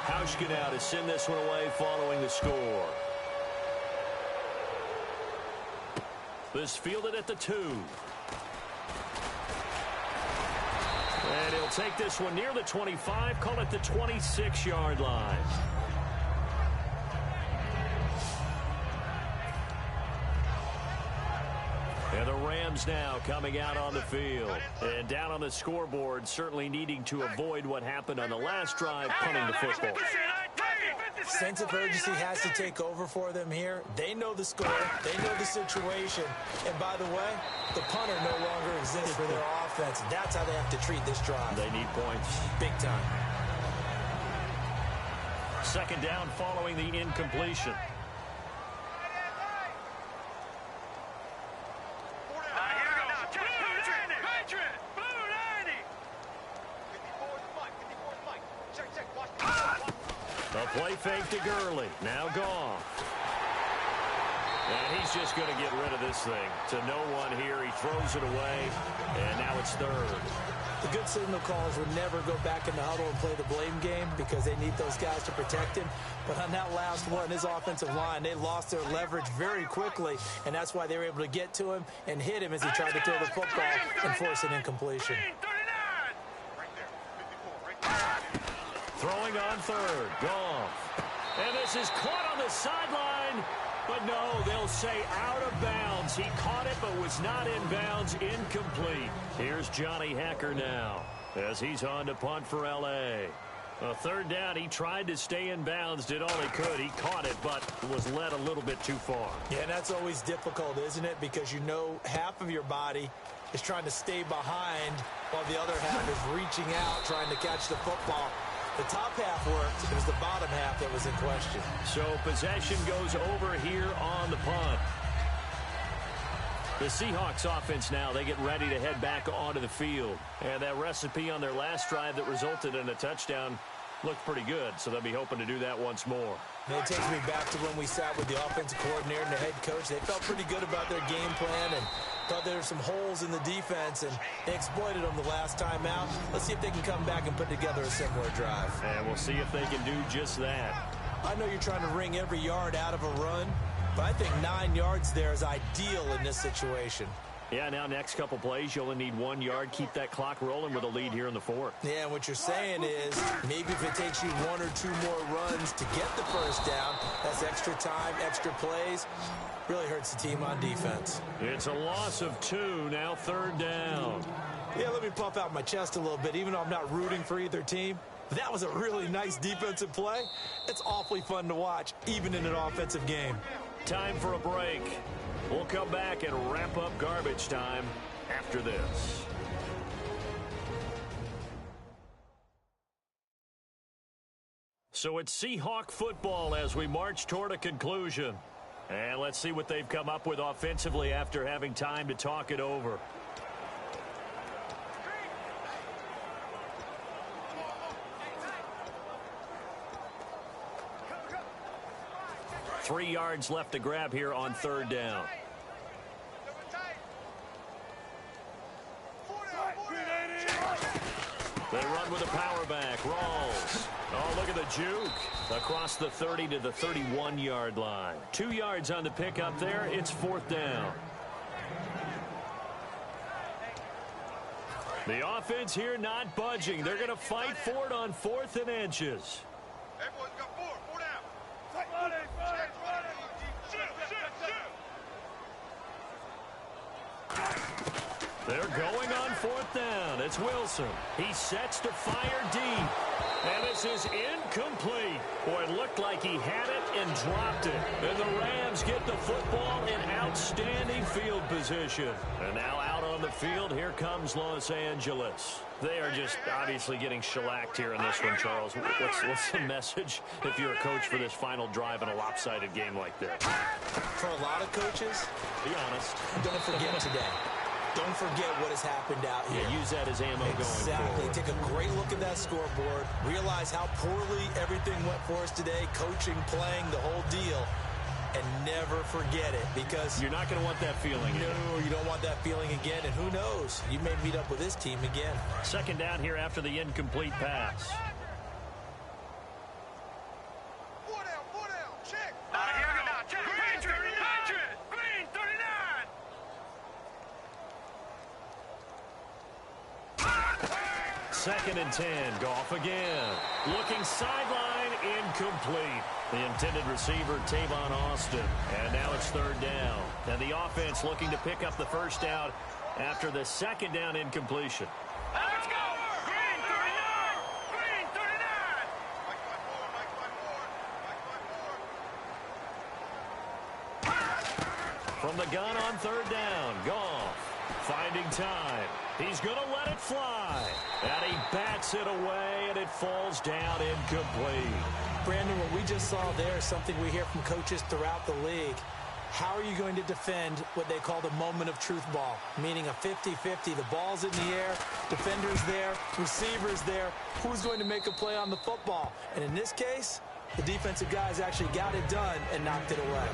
Hauschka to send this one away following the score. This fielded at the 2. And he'll take this one near the 25, call it the 26-yard line. And the Rams now coming out on the field. And down on the scoreboard, certainly needing to avoid what happened on the last drive, punting the football. Sense of urgency has to take over for them here. They know the score. They know the situation. And by the way, the punter no longer exists for their offense. That's how they have to treat this drive. They need points. Big time. Second down following the incompletion. A play fake to Gurley. Now Goff. And he's just going to get rid of this thing. To no one here. He throws it away. And now it's third. The good signal callers would never go back in the huddle and play the blame game because they need those guys to protect him. But on that last one, his offensive line, they lost their leverage very quickly, and that's why they were able to get to him and hit him as he tried to throw the football and force an incompletion. Throwing on third. Goff. And this is caught on the sideline. But no, they'll say out of bounds. He caught it but was not in bounds. Incomplete. Here's Johnny Hacker now as he's on to punt for L.A. A third down, he tried to stay in bounds, did all he could. He caught it but was led a little bit too far. Yeah, and that's always difficult, isn't it? Because you know half of your body is trying to stay behind while the other half is reaching out, trying to catch the football. The top half worked. It was the bottom half that was in question. So possession goes over here on the punt. The Seahawks offense now, they get ready to head back onto the field. And that recipe on their last drive that resulted in a touchdown looked pretty good. So they'll be hoping to do that once more. And it takes me back to when we sat with the offensive coordinator and the head coach. They felt pretty good about their game plan and thought there were some holes in the defense, and they exploited them the last time out. Let's see if they can come back and put together a similar drive. And we'll see if they can do just that. I know you're trying to wring every yard out of a run, but I think 9 yards there is ideal in this situation. Yeah, now next couple plays, you only need 1 yard. Keep that clock rolling with a lead here in the fourth. Yeah, and what you're saying is maybe if it takes you 1 or 2 more runs to get the first down, that's extra time, extra plays. Really hurts the team on defense. It's a loss of 2, now third down. Yeah, let me puff out my chest a little bit, even though I'm not rooting for either team. That was a really nice defensive play. It's awfully fun to watch, even in an offensive game. Time for a break. We'll come back and wrap up garbage time after this. So it's Seahawk football as we march toward a conclusion. And let's see what they've come up with offensively after having time to talk it over. Three yards left to grab here on third down. They run with a power back. Rawls. Oh, look at the juke. Across the 30 to the 31-yard line. 2 yards on the pickup there. It's fourth down. The offense here not budging. They're going to fight for it on 4th and inches. They're going on 4th down. It's Wilson. He sets to fire deep. And this is incomplete. Boy, it looked like he had it and dropped it. And the Rams get the football in outstanding field position. And now out on the field, here comes Los Angeles. They are just obviously getting shellacked here in this one, Charles. What's the message if you're a coach for this final drive in a lopsided game like this? For a lot of coaches, be honest, don't forget today. Don't forget what has happened out here. Yeah, use that as ammo going Exactly. forward. Take a great look at that scoreboard. Realize how poorly everything went for us today. Coaching, playing, the whole deal. And never forget it, because you're not going to want that feeling again. No, you don't want that feeling again. And who knows? You may meet up with this team again. Second down here after the incomplete pass. Four down, check. Here we go. Check. Green 39. 2nd and 10. Goff again. Looking sideline, incomplete. The intended receiver, Tavon Austin. And now it's 3rd down. And the offense looking to pick up the first down after the 2nd down incompletion. Let's go! Green 39! Green 39! From the gun on 3rd down, Goff finding time. He's going to let it fly. And he bats it away, and it falls down incomplete. Brandon, what we just saw there is something we hear from coaches throughout the league. How are you going to defend what they call the moment of truth ball, meaning a 50-50? The ball's in the air, defender's there, receiver's there. Who's going to make a play on the football? And in this case, the defensive guys actually got it done and knocked it away.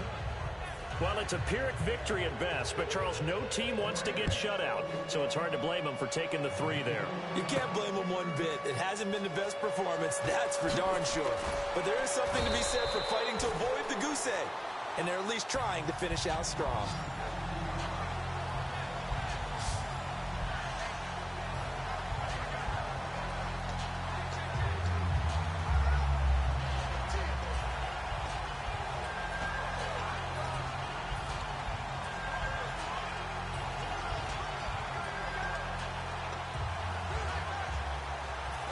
Well, it's a Pyrrhic victory at best, but, Charles, no team wants to get shut out, so it's hard to blame them for taking the 3 there. You can't blame them one bit. It hasn't been the best performance, that's for darn sure. But there is something to be said for fighting to avoid the goose egg, and they're at least trying to finish out strong.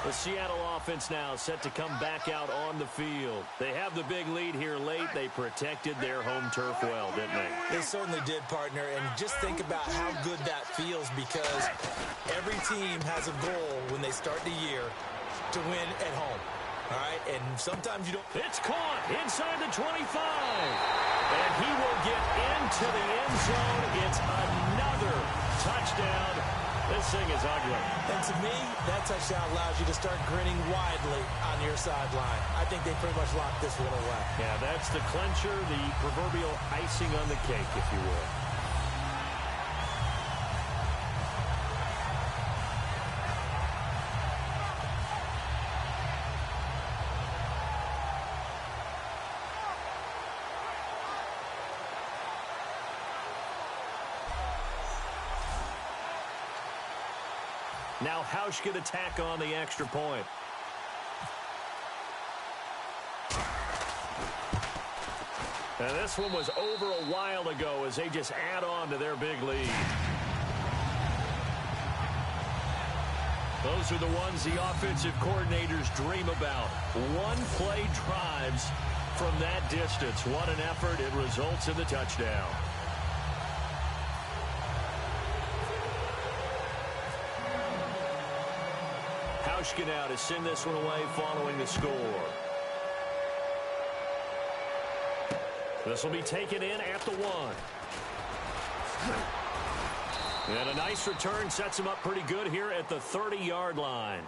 The Seattle offense now set to come back out on the field. They have the big lead here late. They protected their home turf well, didn't they? They certainly did, partner. And just think about how good that feels, because every team has a goal when they start the year to win at home. All right? And sometimes you don't. It's caught inside the 25. And he will get into the end zone. It's another touchdown. This thing is ugly. And to me, that touchdown allows you to start grinning widely on your sideline. I think they pretty much locked this one away. Yeah, that's the clincher, the proverbial icing on the cake, if you will. Now Hausch could attack on the extra point. And this one was over a while ago as they just add on to their big lead. Those are the ones the offensive coordinators dream about. One-play drives from that distance. What an effort. It results in the touchdown. Hauschka now to send this one away following the score. This will be taken in at the 1. And a nice return sets him up pretty good here at the 30-yard line.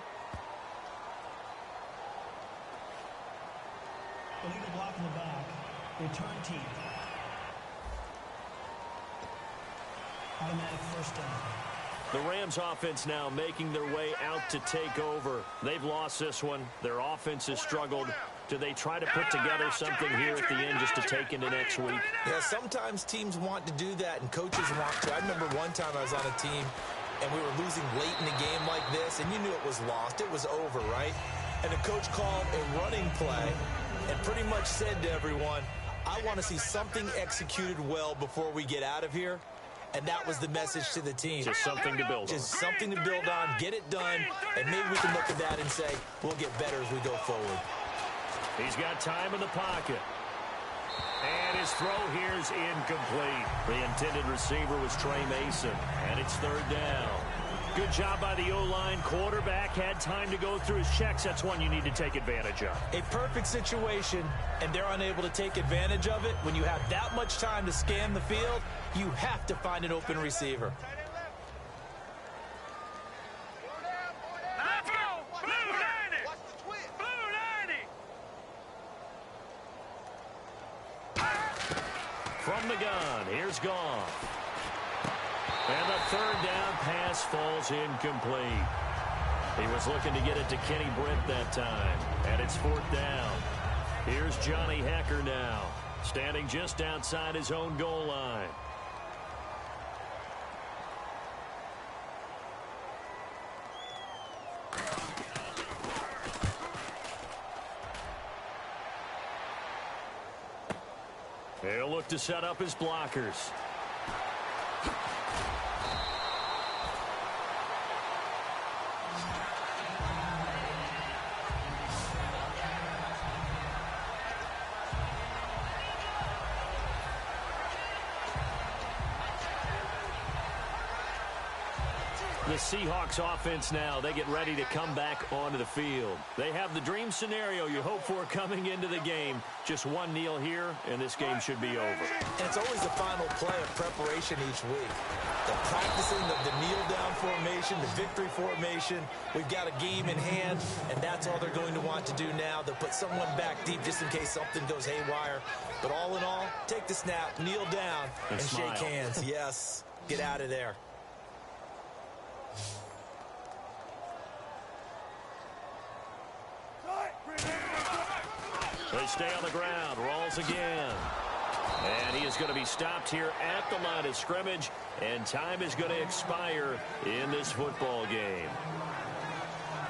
Illegal block in the back. Return team. Automatic first down. The Rams offense now making their way out to take over. They've lost this one. Their offense has struggled. Do they try to put together something here at the end just to take into next week? Yeah, sometimes teams want to do that and coaches want to. I remember one time I was on a team and we were losing late in a game like this, and you knew it was lost. It was over, right? And the coach called a running play and pretty much said to everyone, I want to see something executed well before we get out of here. And that was the message to the team. Just something to build on. Just something to build on, get it done, and maybe we can look at that and say, we'll get better as we go forward. He's got time in the pocket. And his throw here is incomplete. The intended receiver was Trey Mason, and it's 3rd down. Good job by the O-line. Quarterback had time to go through his checks. That's one you need to take advantage of. A perfect situation, and they're unable to take advantage of it. When you have that much time to scan the field, you have to find an open receiver. Let's go! Blue 90! Watch the twist! Blue 90! From the gun, here's Goff. And the 3rd down pass falls incomplete. He was looking to get it to Kenny Brent that time. And it's 4th down. Here's Johnny Hecker now, standing just outside his own goal line. He'll look to set up his blockers. The Seahawks offense now, they get ready to come back onto the field. They have the dream scenario you hope for coming into the game. Just one kneel here, and this game should be over. And it's always the final play of preparation each week. The practicing of the kneel-down formation, the victory formation. We've got a game in hand, and that's all they're going to want to do now. They'll put someone back deep just in case something goes haywire. But all in all, take the snap, kneel down, and shake hands. Yes, get out of there. They stay on the ground. Rolls again. And he is going to be stopped here at the line of scrimmage. And time is going to expire in this football game.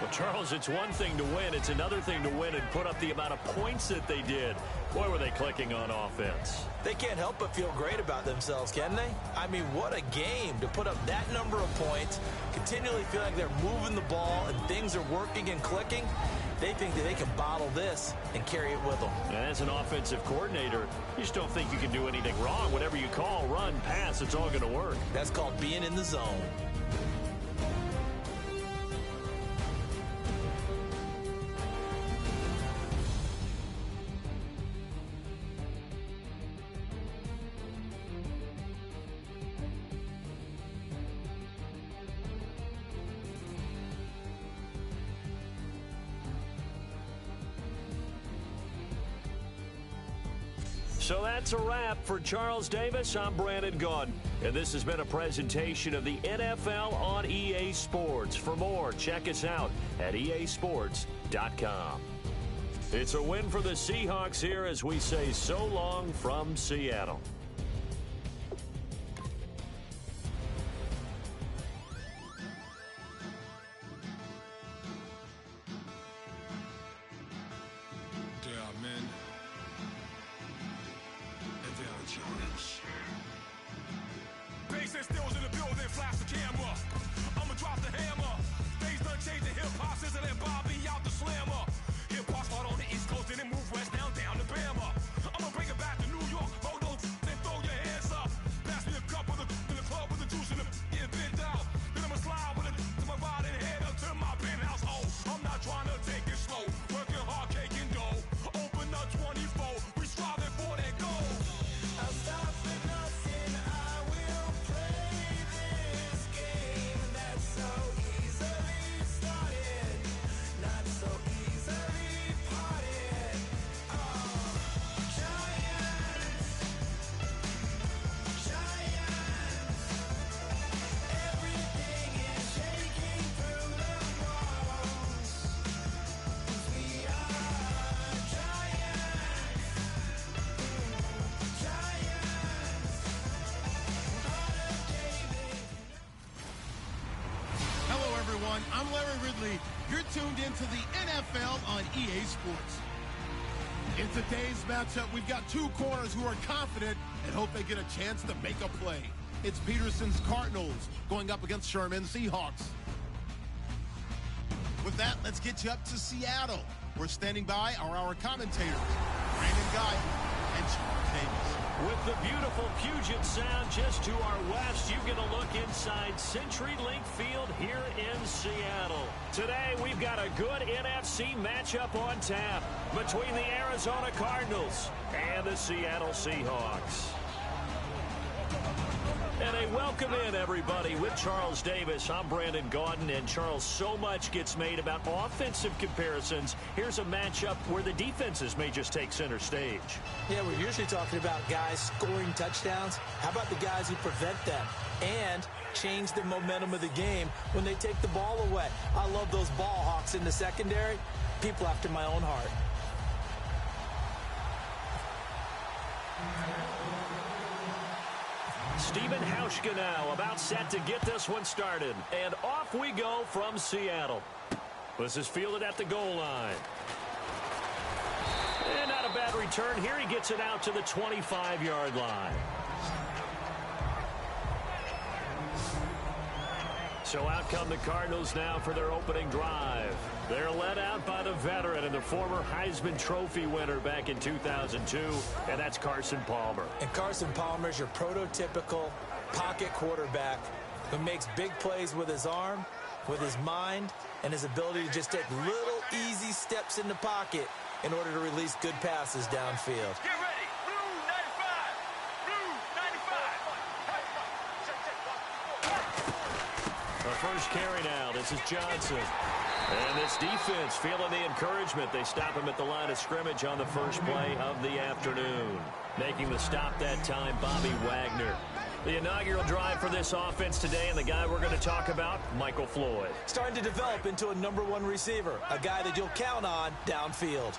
Well, Charles, it's one thing to win. It's another thing to win and put up the amount of points that they did. Boy, were they clicking on offense. They can't help but feel great about themselves, can they? I mean, what a game to put up that number of points, continually feel like they're moving the ball and things are working and clicking. They think that they can bottle this and carry it with them. And as an offensive coordinator, you just don't think you can do anything wrong. Whatever you call, run, pass, it's all going to work. That's called being in the zone. So that's a wrap for Charles Davis. I'm Brandon Gaudin, and this has been a presentation of the NFL on EA Sports. For more, check us out at easports.com. It's a win for the Seahawks here as we say so long from Seattle. Stills in the building, flash the camera. I'ma drop the hammer. Things done changed the hip-hop, sizzle and Bobby out the slammer. Hip-hop start on the East Coast, then it move west down to Bama. I'ma bring it back to New York, hold on, then throw your hands up. Pass me a cup of the in the club with the juice in the get bent out. Then I'ma slide with it to my body and head up to my penthouse. Oh, I'm not trying to take it slow, working hard, caking dough. Open up 24, we striving for that goal. I'll stop for nothing, I will play this game that's so easily started, not so easily parted. Oh, giants, everything is shaking through the walls. We are giants. Hello, everyone. I'm Larry Ridley. You're tuned into the NFL on EA Sports. In today's matchup, we've got two corners who are confident and hope they get a chance to make a play. It's Peterson's Cardinals going up against Sherman's Seahawks. With that, let's get you up to Seattle. We're standing by our commentators, Brandon Gaudin and Charles Davis. With the beautiful Puget Sound just to our west, you get a look inside CenturyLink Field here in Seattle. Today, we've got a good NFC matchup on tap between the Arizona Cardinals and the Seattle Seahawks. And a welcome in, everybody, with Charles Davis. I'm Brandon Gaudin, and Charles, so much gets made about offensive comparisons. Here's a matchup where the defenses may just take center stage. Yeah, we're usually talking about guys scoring touchdowns. How about the guys who prevent them and change the momentum of the game when they take the ball away? I love those ball hawks in the secondary. People after my own heart. Stephen Hauschka now about set to get this one started. And off we go from Seattle. This is fielded at the goal line. And not a bad return here. He gets it out to the 25-yard line. So out come the Cardinals now for their opening drive. They're led out by the veteran and the former Heisman Trophy winner back in 2002, and that's Carson Palmer. And Carson Palmer is your prototypical pocket quarterback who makes big plays with his arm, with his mind, and his ability to just take little easy steps in the pocket in order to release good passes downfield. Get ready. Blue 95. Blue 95. The first carry now. This is Johnson. And this defense feeling the encouragement. They stop him at the line of scrimmage on the first play of the afternoon. Making the stop that time, Bobby Wagner. The inaugural drive for this offense today, and the guy we're going to talk about, Michael Floyd. Starting to develop into a #1 receiver, a guy that you'll count on downfield.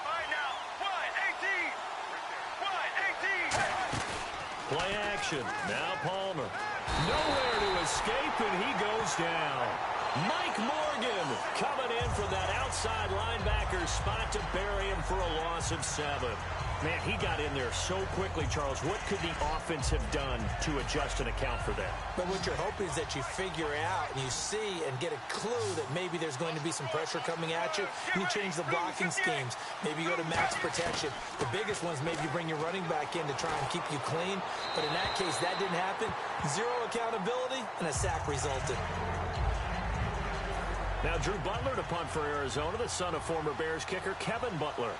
All right, now, 1-18. Play action. Now Palmer. Nowhere to escape, and he goes down. Mike Morgan coming in from that outside linebacker spot to bury him for a loss of 7. Man, he got in there so quickly, Charles. What could the offense have done to adjust and account for that? But what you're hoping is that you figure out and you see and get a clue that maybe there's going to be some pressure coming at you, and you change the blocking schemes. Maybe you go to max protection. The biggest ones, maybe you bring your running back in to try and keep you clean. But in that case, that didn't happen. 0 accountability, and a sack resulted. Now Drew Butler to punt for Arizona, the son of former Bears kicker Kevin Butler.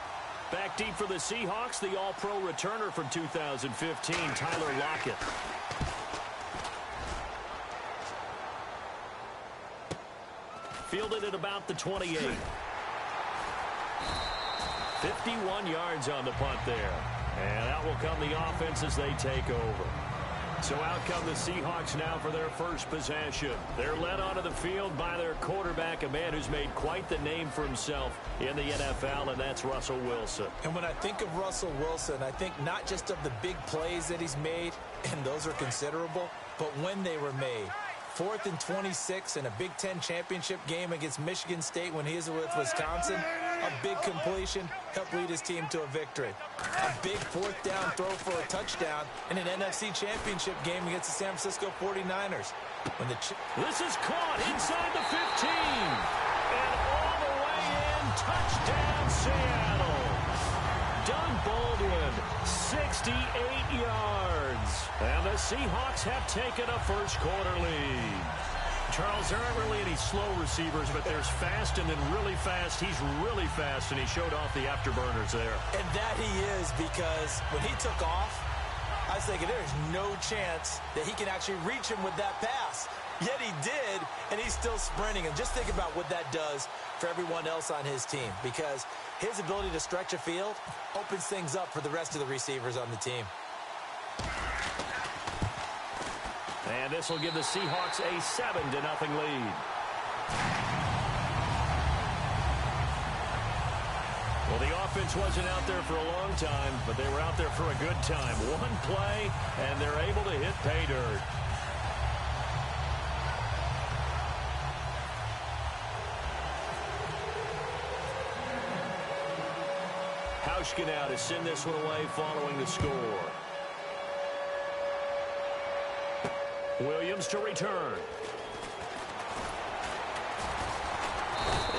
Back deep for the Seahawks, the All-Pro returner from 2015, Tyler Lockett. Fielded at about the 28. 51 yards on the punt there. And out will come the offense as they take over. So out come the Seahawks now for their first possession. They're led onto the field by their quarterback, a man who's made quite the name for himself in the NFL, and that's Russell Wilson. And when I think of Russell Wilson, I think not just of the big plays that he's made, and those are considerable, but when they were made. 4th and 26 in a Big Ten championship game against Michigan State when he was with Wisconsin. A big completion helped lead his team to a victory. A big 4th down throw for a touchdown in an NFC championship game against the San Francisco 49ers. This is caught inside the 15. And all the way in, touchdown Seattle. Doug Baldwin, 68 yards. And the Seahawks have taken a first-quarter lead. Charles, there aren't really any slow receivers, but there's fast and then really fast. He's really fast, and he showed off the afterburners there. And that he is, because when he took off, I was thinking there's no chance that he can actually reach him with that pass. Yet he did, and he's still sprinting. And just think about what that does for everyone else on his team, because his ability to stretch a field opens things up for the rest of the receivers on the team. And this will give the Seahawks a 7-0 lead. Well, the offense wasn't out there for a long time, but they were out there for a good time. One play, and they're able to hit pay dirt. Hauschka now to send this one away following the score. Williams to return.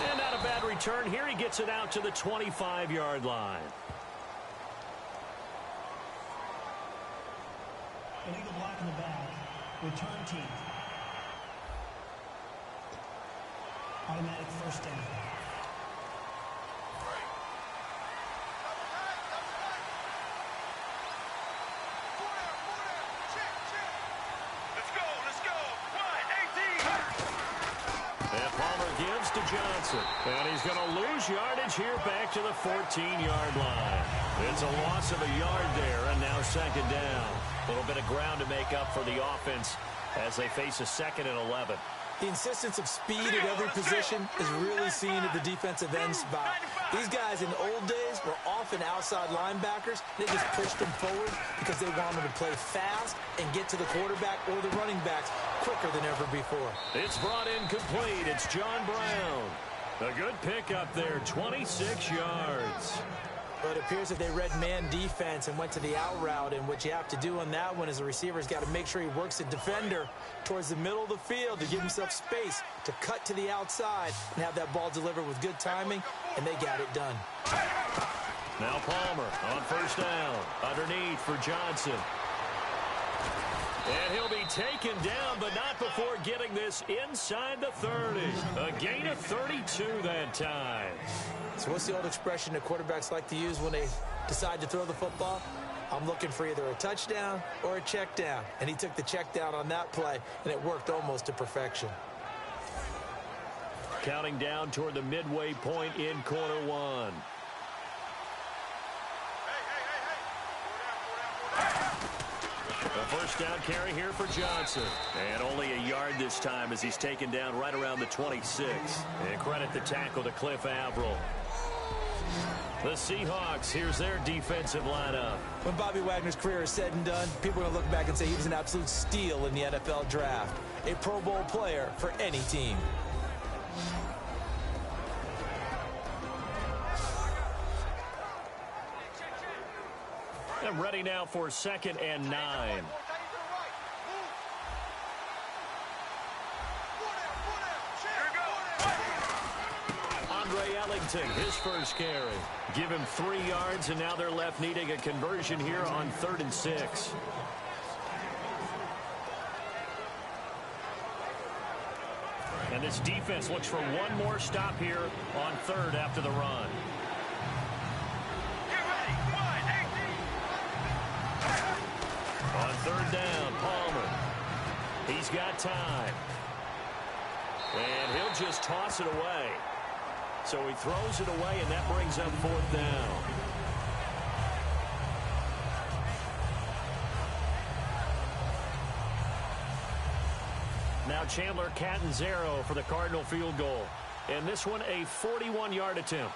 And not a bad return here. He gets it out to the 25-yard line. Illegal block in the back. Return team. Automatic first down. To Johnson. And he's going to lose yardage here back to the 14-yard line. It's a loss of a yard there, and now 2nd down. A little bit of ground to make up for the offense as they face a 2nd and 11. The insistence of speed at every position is really seen at the defensive end spot. These guys in the old days were often outside linebackers. They just pushed them forward because they wanted to play fast and get to the quarterback or the running backs quicker than ever before. It's brought in complete. It's John Brown. A good pickup there, 26 yards. But it appears that they read man defense and went to the out route, and what you have to do on that one is the receiver's got to make sure he works the defender towards the middle of the field to give himself space to cut to the outside and have that ball delivered with good timing, and they got it done. Now Palmer on first down, underneath for Johnson. And he'll be taken down, but not before getting this inside the 30. A gain of 32 that time. So what's the old expression that quarterbacks like to use when they decide to throw the football? I'm looking for either a touchdown or a check down. And he took the check down on that play, and it worked almost to perfection. Counting down toward the midway point in quarter one. A first down carry here for Johnson. And only a yard this time as he's taken down right around the 26. And credit the tackle to Cliff Averill. The Seahawks, here's their defensive lineup. When Bobby Wagner's career is said and done, people are going to look back and say he was an absolute steal in the NFL draft. A Pro Bowl player for any team. And ready now for 2nd and 9. Andre Ellington, his first carry. Give him 3 yards, and now they're left needing a conversion here on 3rd and 6. And this defense looks for one more stop here on 3rd after the run. On 3rd down, Palmer. He's got time. And he'll just toss it away. So he throws it away, and that brings up 4th down. Now Chandler Catanzaro for the Cardinal field goal. And this one a 41-yard attempt.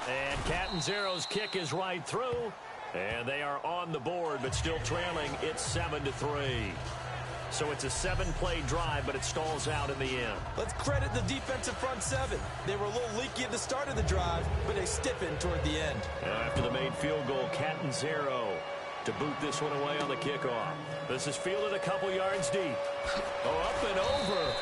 And Catanzaro's kick is right through. And they are on the board, but still trailing. It's 7-3. So it's a 7-play drive, but it stalls out in the end. Let's credit the defensive front 7. They were a little leaky at the start of the drive, but they stiffened toward the end. Now after the made field goal, Catanzaro to boot this one away on the kickoff. This is fielded a couple yards deep. Oh, up and over.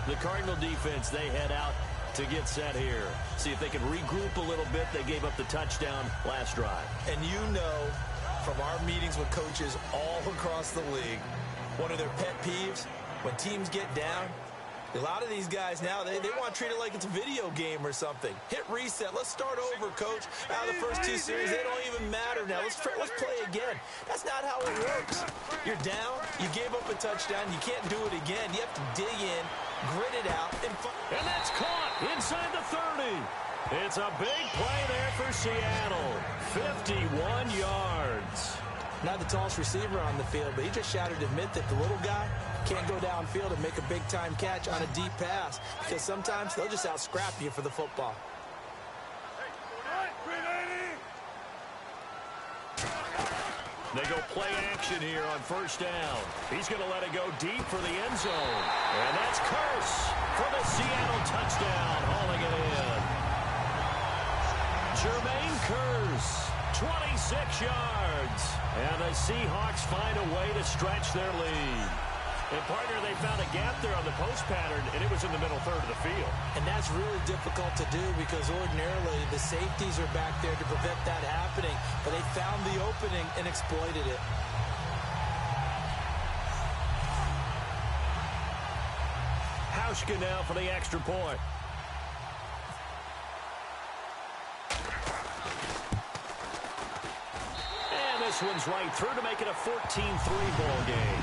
The Cardinal defense, they head out to get set here. See if they can regroup a little bit. They gave up the touchdown last drive. And you know from our meetings with coaches all across the league, one of their pet peeves, when teams get down, a lot of these guys now, they want to treat it like it's a video game or something. Hit reset. Let's start over, coach. Out of the first 2 series, they don't even matter now. Let's play again. That's not how it works. You're down. You gave up a touchdown. You can't do it again. You have to dig in, grit it out. And that's caught inside the 30. It's a big play there for Seattle. 51 yards. Not the tallest receiver on the field, but he just shouted to admit that the little guy can't go downfield and make a big-time catch on a deep pass because sometimes they'll just out-scrap you for the football. They go play action here on first down. He's going to let it go deep for the end zone. And that's Curse for the Seattle touchdown, hauling it in. Jermaine Curse, 26 yards. And the Seahawks find a way to stretch their lead. And, partner, they found a gap there on the post pattern, and it was in the middle third of the field. And that's really difficult to do because ordinarily the safeties are back there to prevent that happening. But they found the opening and exploited it. Hauschka now for the extra point. And this one's right through to make it a 14-3 ball game.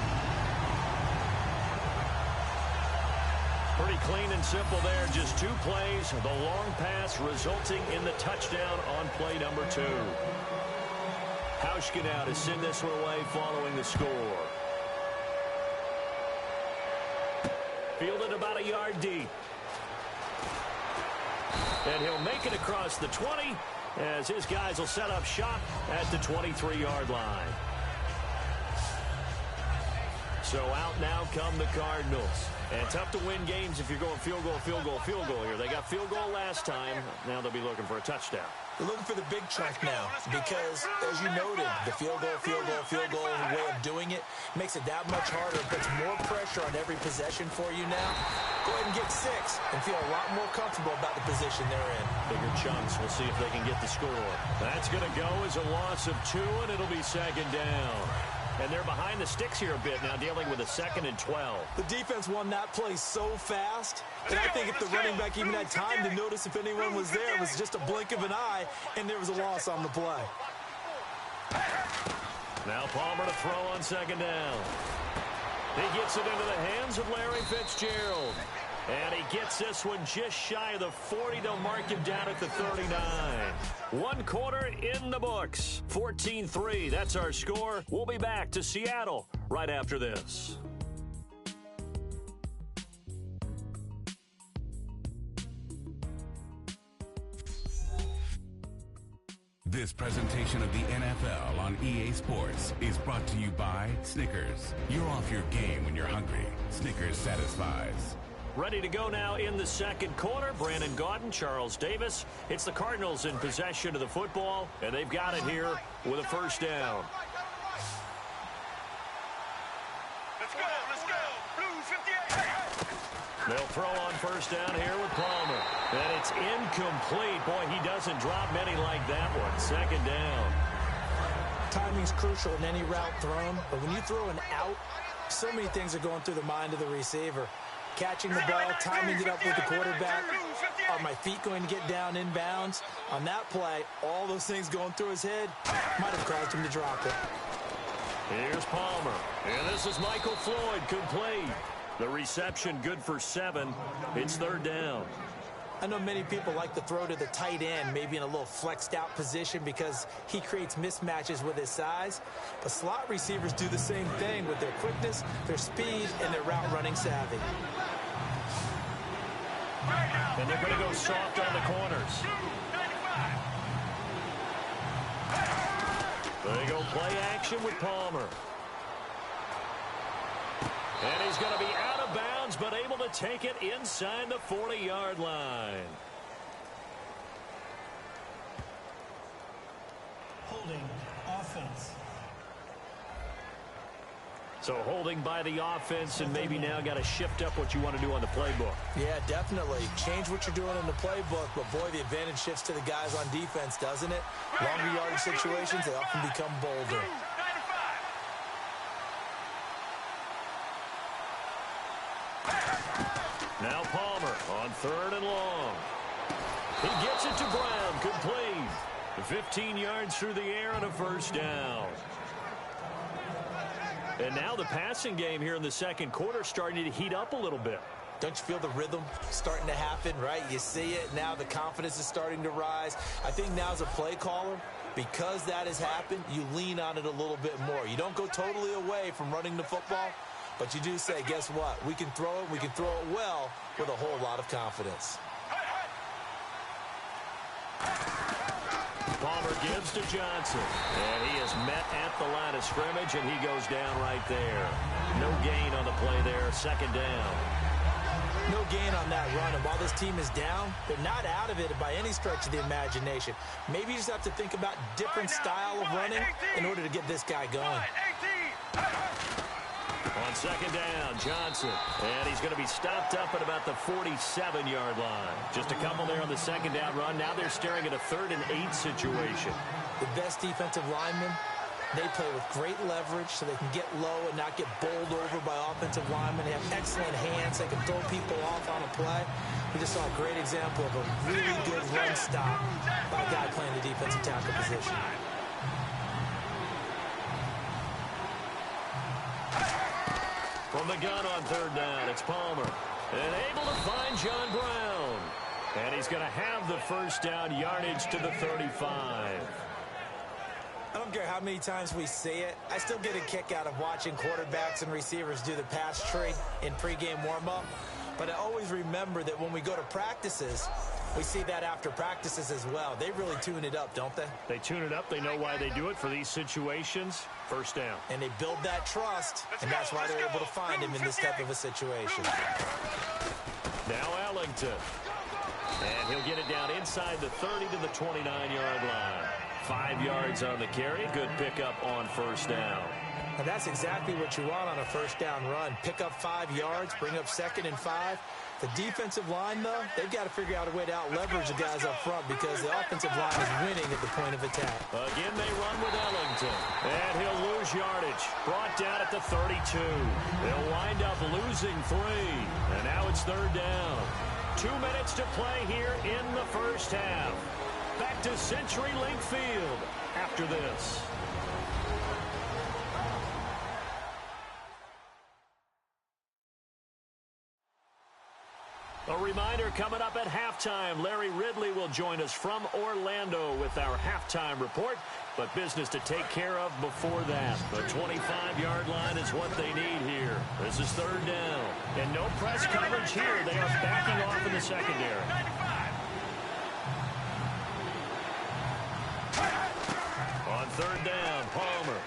Pretty clean and simple there. Just 2 plays. The long pass resulting in the touchdown on play number 2. Hauschka now to send this one away following the score. Fielded about a yard deep. And he'll make it across the 20 as his guys will set up shop at the 23-yard line. So out now come the Cardinals. And tough to win games if you're going field goal, field goal, field goal here. They got field goal last time. Now they'll be looking for a touchdown. They're looking for the big chunk now because, as you noted, the field goal way of doing it makes it that much harder. It puts more pressure on every possession for you now. Go ahead and get 6 and feel a lot more comfortable about the position they're in. Bigger chunks. We'll see if they can get the score. That's going to go as a loss of 2, and it'll be second down. And they're behind the sticks here a bit now, dealing with a 2nd and 12. The defense won that play so fast, and I think if the running back even had time to notice if anyone was there, it was just a blink of an eye, and there was a loss on the play. Now Palmer to throw on second down. He gets it into the hands of Larry Fitzgerald. And he gets this one just shy of the 40. They'll mark him down at the 39. 1 quarter in the books. 14-3. That's our score. We'll be back to Seattle right after this. This presentation of the NFL on EA Sports is brought to you by Snickers. You're off your game when you're hungry. Snickers satisfies. Ready to go now in the second quarter. Brandon Gaudin, Charles Davis. It's the Cardinals in possession of the football, and they've got it here with a first down. Let's go. Blue 58. They'll throw on first down here with Palmer. And it's incomplete. Boy, he doesn't drop many like that one. Second down. Timing's crucial in any route thrown, but when you throw an out, so many things are going through the mind of the receiver. Catching the ball, timing it up with the quarterback. Are my feet going to get down inbounds? On that play, all those things going through his head might have caused him to drop it. Here's Palmer. And this is Michael Floyd, complete. The reception good for 7. It's third down. I know many people like to throw to the tight end, maybe in a little flexed out position because he creates mismatches with his size. But slot receivers do the same thing with their quickness, their speed, and their route running savvy. And they're going to go soft on the corners. They go play action with Palmer. And he's going to be out of bounds, but able to take it inside the 40-yard line. Holding offense. So holding by the offense, and maybe now got to shift up what you want to do on the playbook. Yeah, definitely. Change what you're doing in the playbook, but boy, the advantage shifts to the guys on defense, doesn't it? Longer yardage situations, they often become bolder. Now Palmer on 3rd and long. He gets it to Brown, complete. 15 yards through the air and a first down. And now the passing game here in the second quarter starting to heat up a little bit. Don't you feel the rhythm starting to happen, right? You see it. Now the confidence is starting to rise. I think now as a play caller, because that has happened, you lean on it a little bit more. You don't go totally away from running the football, but you do say, guess what? We can throw it. We can throw it well with a whole lot of confidence. Palmer gives to Johnson. And he is met at the line of scrimmage, and he goes down right there. No gain on the play there. Second down. No gain on that run. And while this team is down, they're not out of it by any stretch of the imagination. Maybe you just have to think about different style of running in order to get this guy going. On second down, Johnson. And he's going to be stopped up at about the 47-yard line. Just a couple there on the second down run. Now they're staring at a 3rd and 8 situation. The best defensive linemen, they play with great leverage so they can get low and not get bowled over by offensive linemen. They have excellent hands. They can throw people off on a play. We just saw a great example of a really good run stop by a guy playing the defensive tackle position. From the gun on 3rd down, it's Palmer. And able to find John Brown. And he's going to have the first down, yardage to the 35. I don't care how many times we see it. I still get a kick out of watching quarterbacks and receivers do the pass tree in pregame warm-up. But I always remember that when we go to practices, we see that after practices as well. They really tune it up, don't they? They tune it up. They know why they do it for these situations. First down. And they build that trust, and that's why they're able to find him in this type of a situation. Now Ellington. And he'll get it down inside the 30 to the 29-yard line. 5 yards on the carry. Good pickup on first down. And that's exactly what you want on a first down run. Pick up 5 yards, bring up 2nd and 5. The defensive line, though, they've got to figure out a way to out-leverage the guys up front because the offensive line is winning at the point of attack. Again, they run with Ellington. And he'll lose yardage. Brought down at the 32. They'll wind up losing 3. And now it's 3rd down. 2 minutes to play here in the first half. Back to CenturyLink Field after this. A reminder coming up at halftime. Larry Ridley will join us from Orlando with our halftime report. But business to take care of before that. The 25-yard line is what they need here. This is 3rd down. And no press coverage here. They are backing off in the secondary. On 3rd down, Palmer.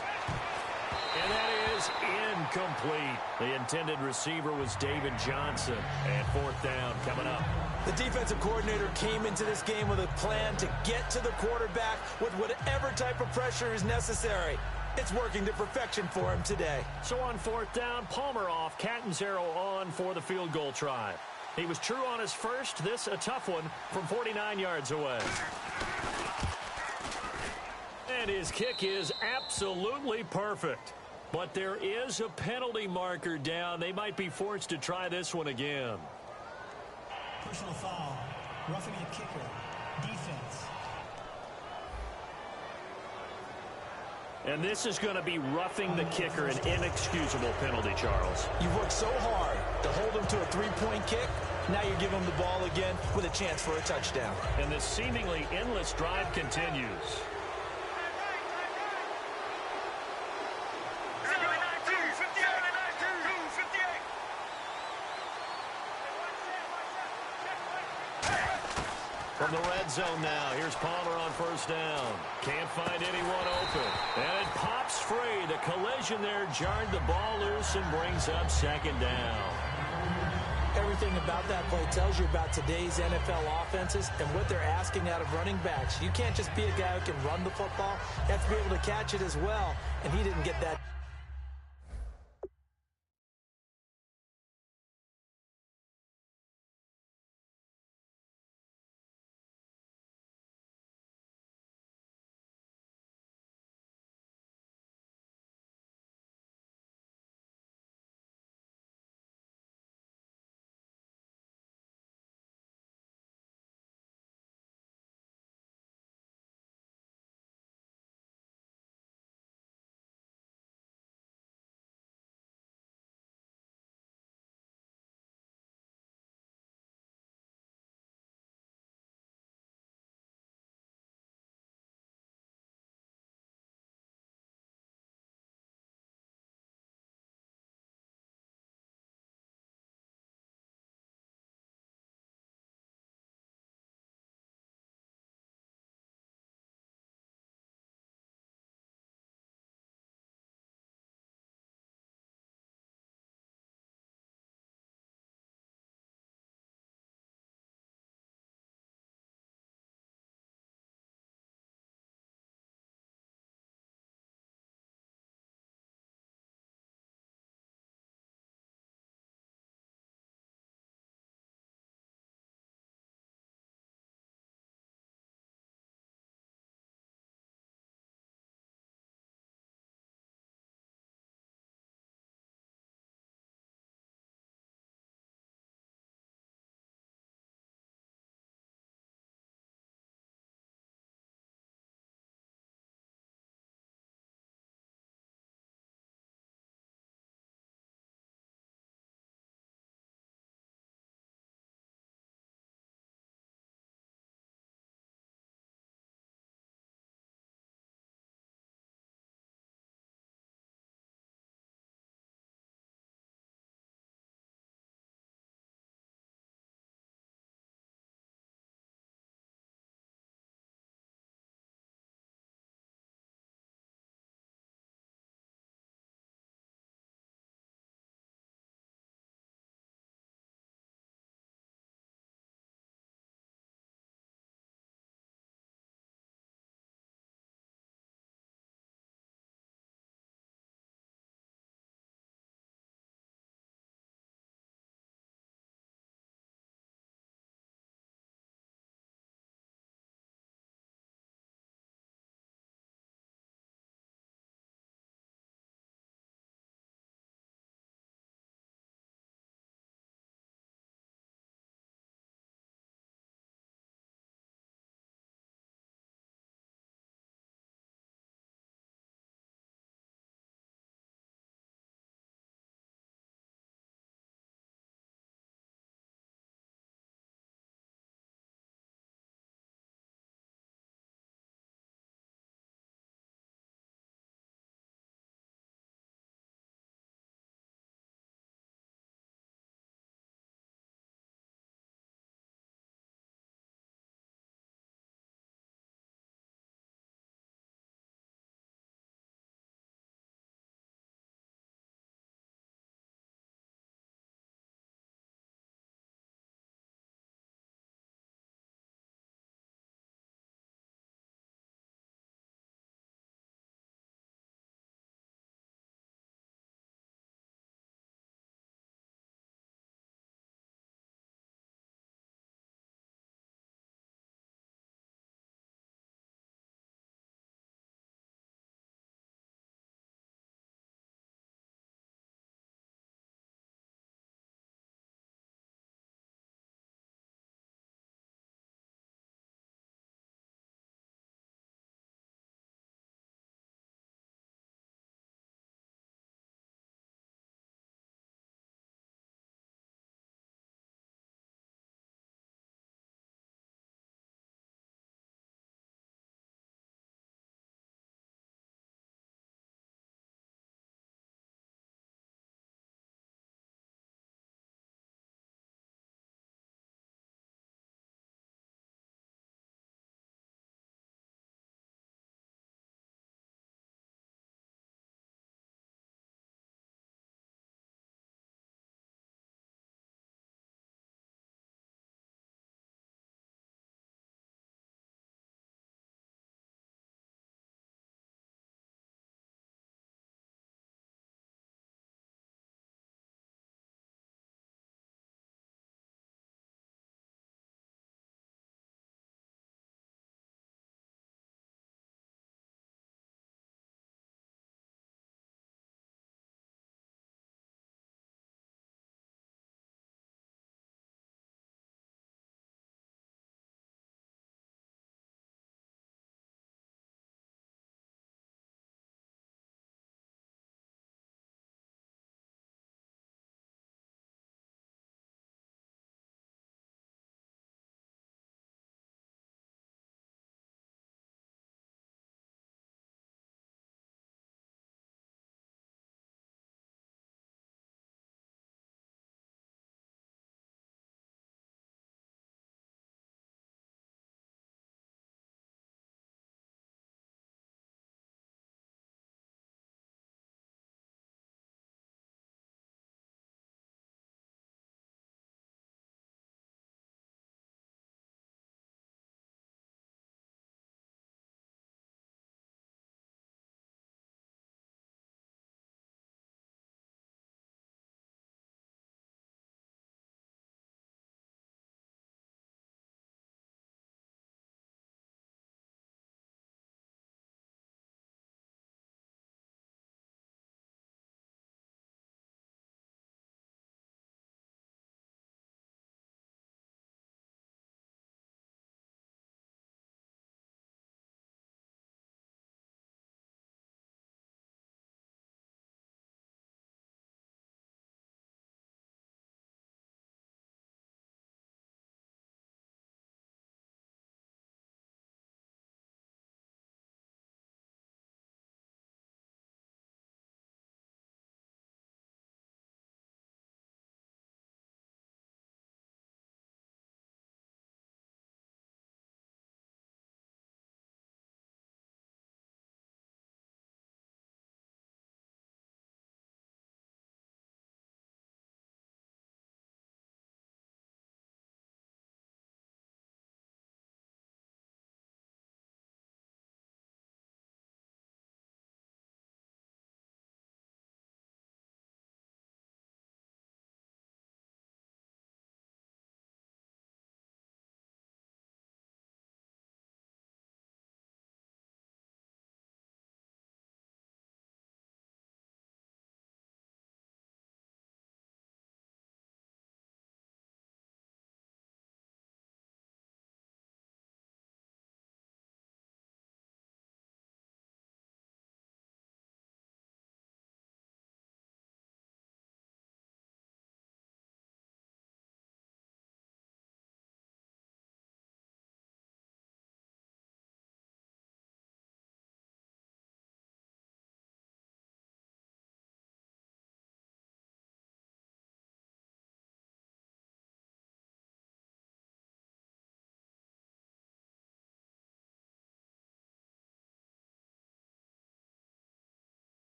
And that is incomplete. The intended receiver was David Johnson. And 4th down coming up. The defensive coordinator came into this game with a plan to get to the quarterback with whatever type of pressure is necessary. It's working to perfection for him today. So on 4th down, Palmer off, Catanzaro on for the field goal try. He was true on his first. This a tough one from 49 yards away. And his kick is absolutely perfect. But there is a penalty marker down. They might be forced to try this one again. Personal foul. Roughing the kicker. Defense. And this is going to be roughing the kicker, an inexcusable penalty, Charles. You've worked so hard to hold him to a 3-point kick. Now you give him the ball again with a chance for a touchdown. And this seemingly endless drive continues. From the red zone now, here's Palmer on 1st down. Can't find anyone open. And it pops free. The collision there jarred the ball loose and brings up 2nd down. Everything about that play tells you about today's NFL offenses and what they're asking out of running backs. You can't just be a guy who can run the football. You have to be able to catch it as well, and he didn't get that.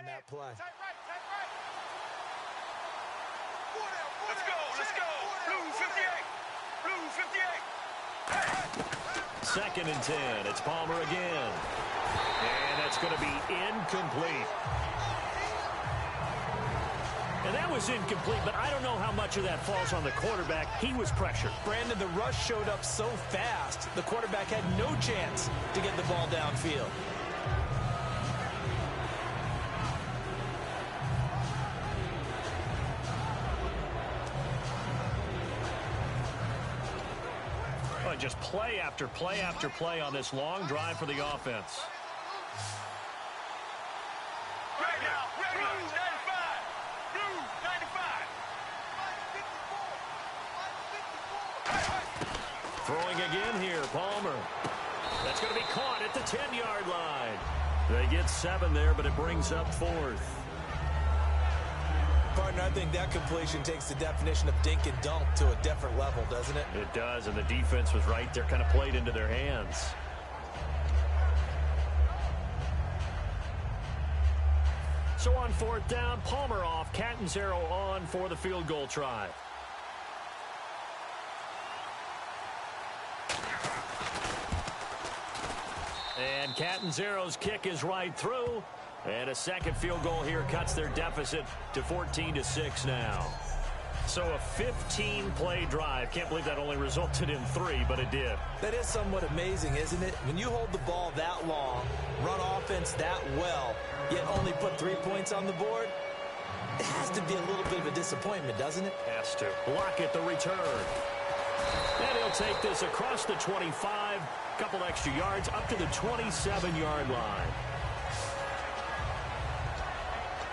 on that play. Let's go, let's go. Blue 58. Blue 58. Second and 10. It's Palmer again. And that's going to be incomplete. And that was incomplete, but I don't know how much of that falls on the quarterback. He was pressured. Brandon, the rush showed up so fast, the quarterback had no chance to get the ball downfield. Oh, just play after play after play on this long drive for the offense. Right now, Blue 95. Blue 95. Throwing again here, Palmer. That's going to be caught at the 10-yard line. They get 7 there, but it brings up 4th. Partner, I think that completion takes the definition of dink and dunk to a different level, doesn't it? It does, and the defense was right there, kind of played into their hands. So on 4th down, Palmer off, Catanzaro on for the field goal try. And Catanzaro's kick is right through. And a second field goal here cuts their deficit to 14-6 now. So a 15-play drive. Can't believe that only resulted in 3, but it did. That is somewhat amazing, isn't it? When you hold the ball that long, run offense that well, yet only put 3 points on the board, it has to be a little bit of a disappointment, doesn't it? Has to. Lockett the return. And he'll take this across the 25, couple extra yards, up to the 27-yard line.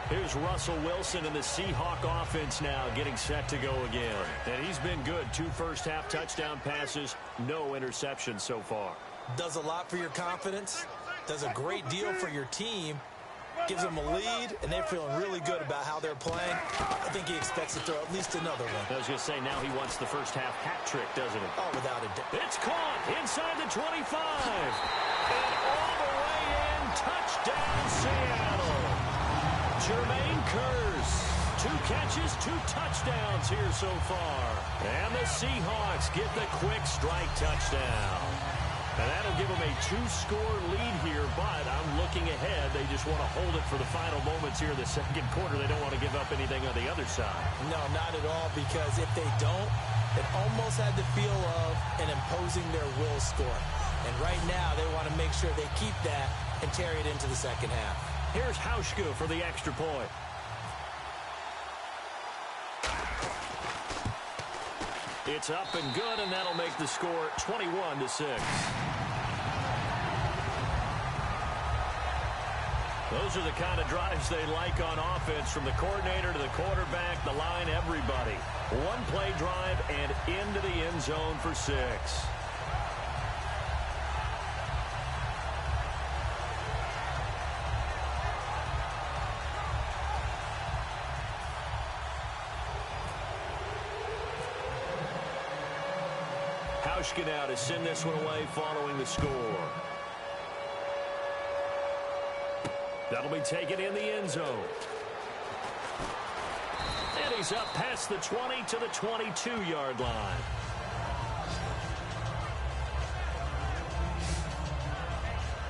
Here's Russell Wilson and the Seahawk offense now getting set to go again. And he's been good. 2 first-half touchdown passes, no interceptions so far. Does a lot for your confidence, does a great deal for your team, gives them a lead, and they're feeling really good about how they're playing. I think he expects to throw at least another one. I was going to say, now he wants the first-half hat trick, doesn't he? Oh, without a doubt. It's caught inside the 25. And all the way in, touchdown Seattle. Jermaine Kearse, 2 catches, 2 touchdowns here so far. And the Seahawks get the quick strike touchdown. And that'll give them a 2-score lead here, but I'm looking ahead. They just want to hold it for the final moments here in the second quarter. They don't want to give up anything on the other side. No, not at all, because if they don't, it almost had the feel of an imposing their will score. And right now, they want to make sure they keep that and carry it into the second half. Here's Hauschka for the extra point. It's up and good, and that'll make the score 21-6. Those are the kind of drives they like on offense, from the coordinator to the quarterback, the line, everybody. 1-play drive and into the end zone for 6. Hauschka now to send this one away following the score. That'll be taken in the end zone. And he's up past the 20 to the 22-yard line.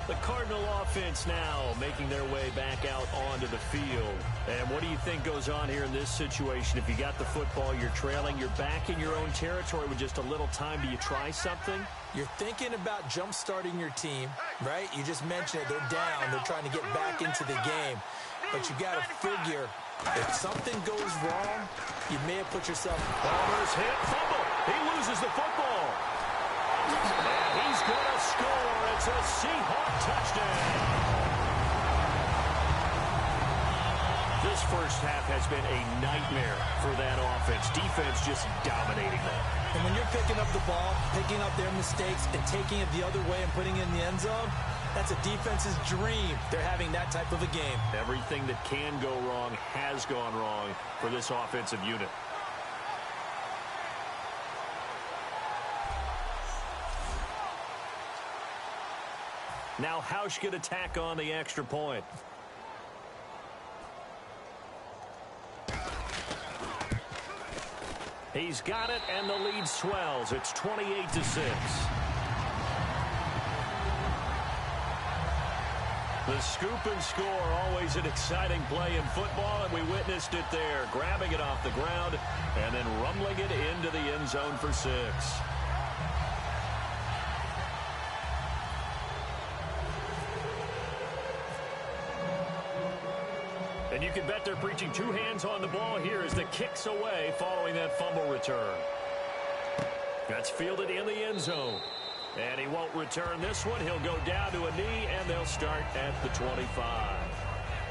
The Cardinal offense now making their way back out onto the field. And what do you think goes on here in this situation? If you got the football, you're trailing, you're back in your own territory with just a little time. Do you try something? You're thinking about jump-starting your team, right? You just mentioned it. They're down. They're trying to get back into the game. But you got to figure, if something goes wrong, you may have put yourself... Palmer's hit, fumble. He loses the football. And he's going to score. It's a Seahawk touchdown. This first half has been a nightmare for that offense. Defense just dominating them. And when you're picking up the ball, picking up their mistakes, and taking it the other way and putting it in the end zone, that's a defense's dream. They're having that type of a game. Everything that can go wrong has gone wrong for this offensive unit. Now Hauschka to tack on the extra point. He's got it, and the lead swells. It's 28-6. The scoop and score, always an exciting play in football, and we witnessed it there, grabbing it off the ground and then rumbling it into the end zone for 6. And you can bet they're preaching two hands on the ball here as the kick's away following that fumble return. That's fielded in the end zone. And he won't return this one. He'll go down to a knee, and they'll start at the 25.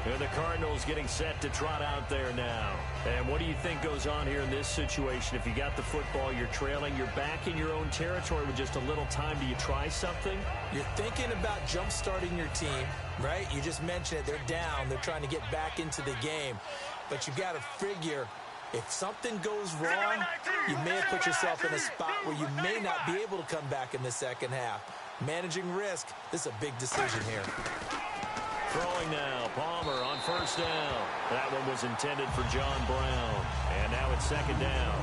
And the Cardinals getting set to trot out there now. And what do you think goes on here in this situation? If you got the football, you're trailing, you're back in your own territory with just a little time. Do you try something? You're thinking about jump-starting your team, right? You just mentioned it. They're down. They're trying to get back into the game. But you've got to figure, if something goes wrong, you may have put yourself in a spot where you may not be able to come back in the second half. Managing risk, this is a big decision here. Throwing now, Palmer on first down. That one was intended for John Brown. And now it's second down.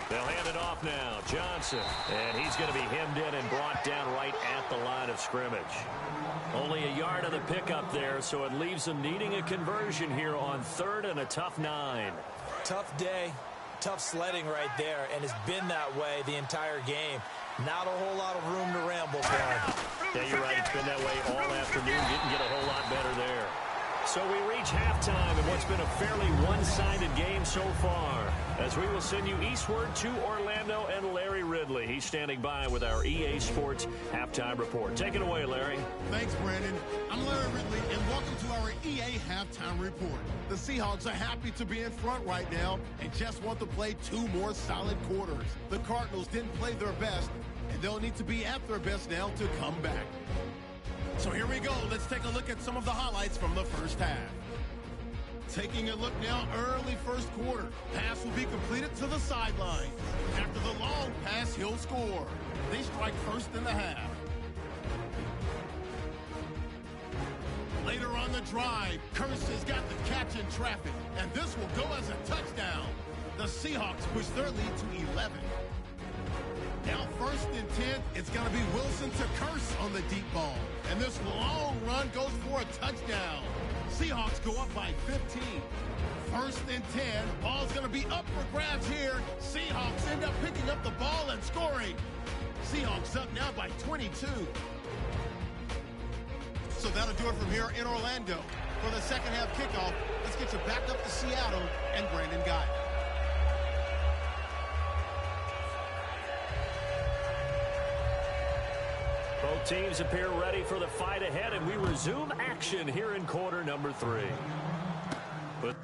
They'll hand it off now. Johnson. And he's going to be hemmed in and brought down right at the line of scrimmage. Only a yard of the pickup there, so it leaves them needing a conversion here on 3rd and a tough 9. Tough day, tough sledding right there, and it's been that way the entire game. Not a whole lot of room to ramble for him. Yeah, you're right. It's been that way all afternoon. Didn't get a whole lot better there. So we reach halftime in what's been a fairly one-sided game so far, as we will send you eastward to Orlando and Larry Ridley. He's standing by with our EA Sports Halftime Report. Take it away, Larry. Thanks, Brandon. I'm Larry Ridley, and welcome to our EA Halftime Report. The Seahawks are happy to be in front right now and just want to play 2 more solid quarters. The Cardinals didn't play their best, and they'll need to be at their best now to come back. So here we go. Let's take a look at some of the highlights from the first half. Taking a look now, early first quarter. Pass will be completed to the sideline. After the long pass, he'll score. They strike first in the half. Later on the drive, Curse has got the catch in traffic, and this will go as a touchdown. The Seahawks push their lead to 11. Now 1st and 10, it's going to be Wilson to Curse on the deep ball. And this long run goes for a touchdown. Seahawks go up by 15. 1st and 10, ball's going to be up for grabs here. Seahawks end up picking up the ball and scoring. Seahawks up now by 22. So that'll do it from here in Orlando. For the second half kickoff, let's get you back up to Seattle and Brandon Guy. Both teams appear ready for the fight ahead, and we resume action here in quarter number 3. But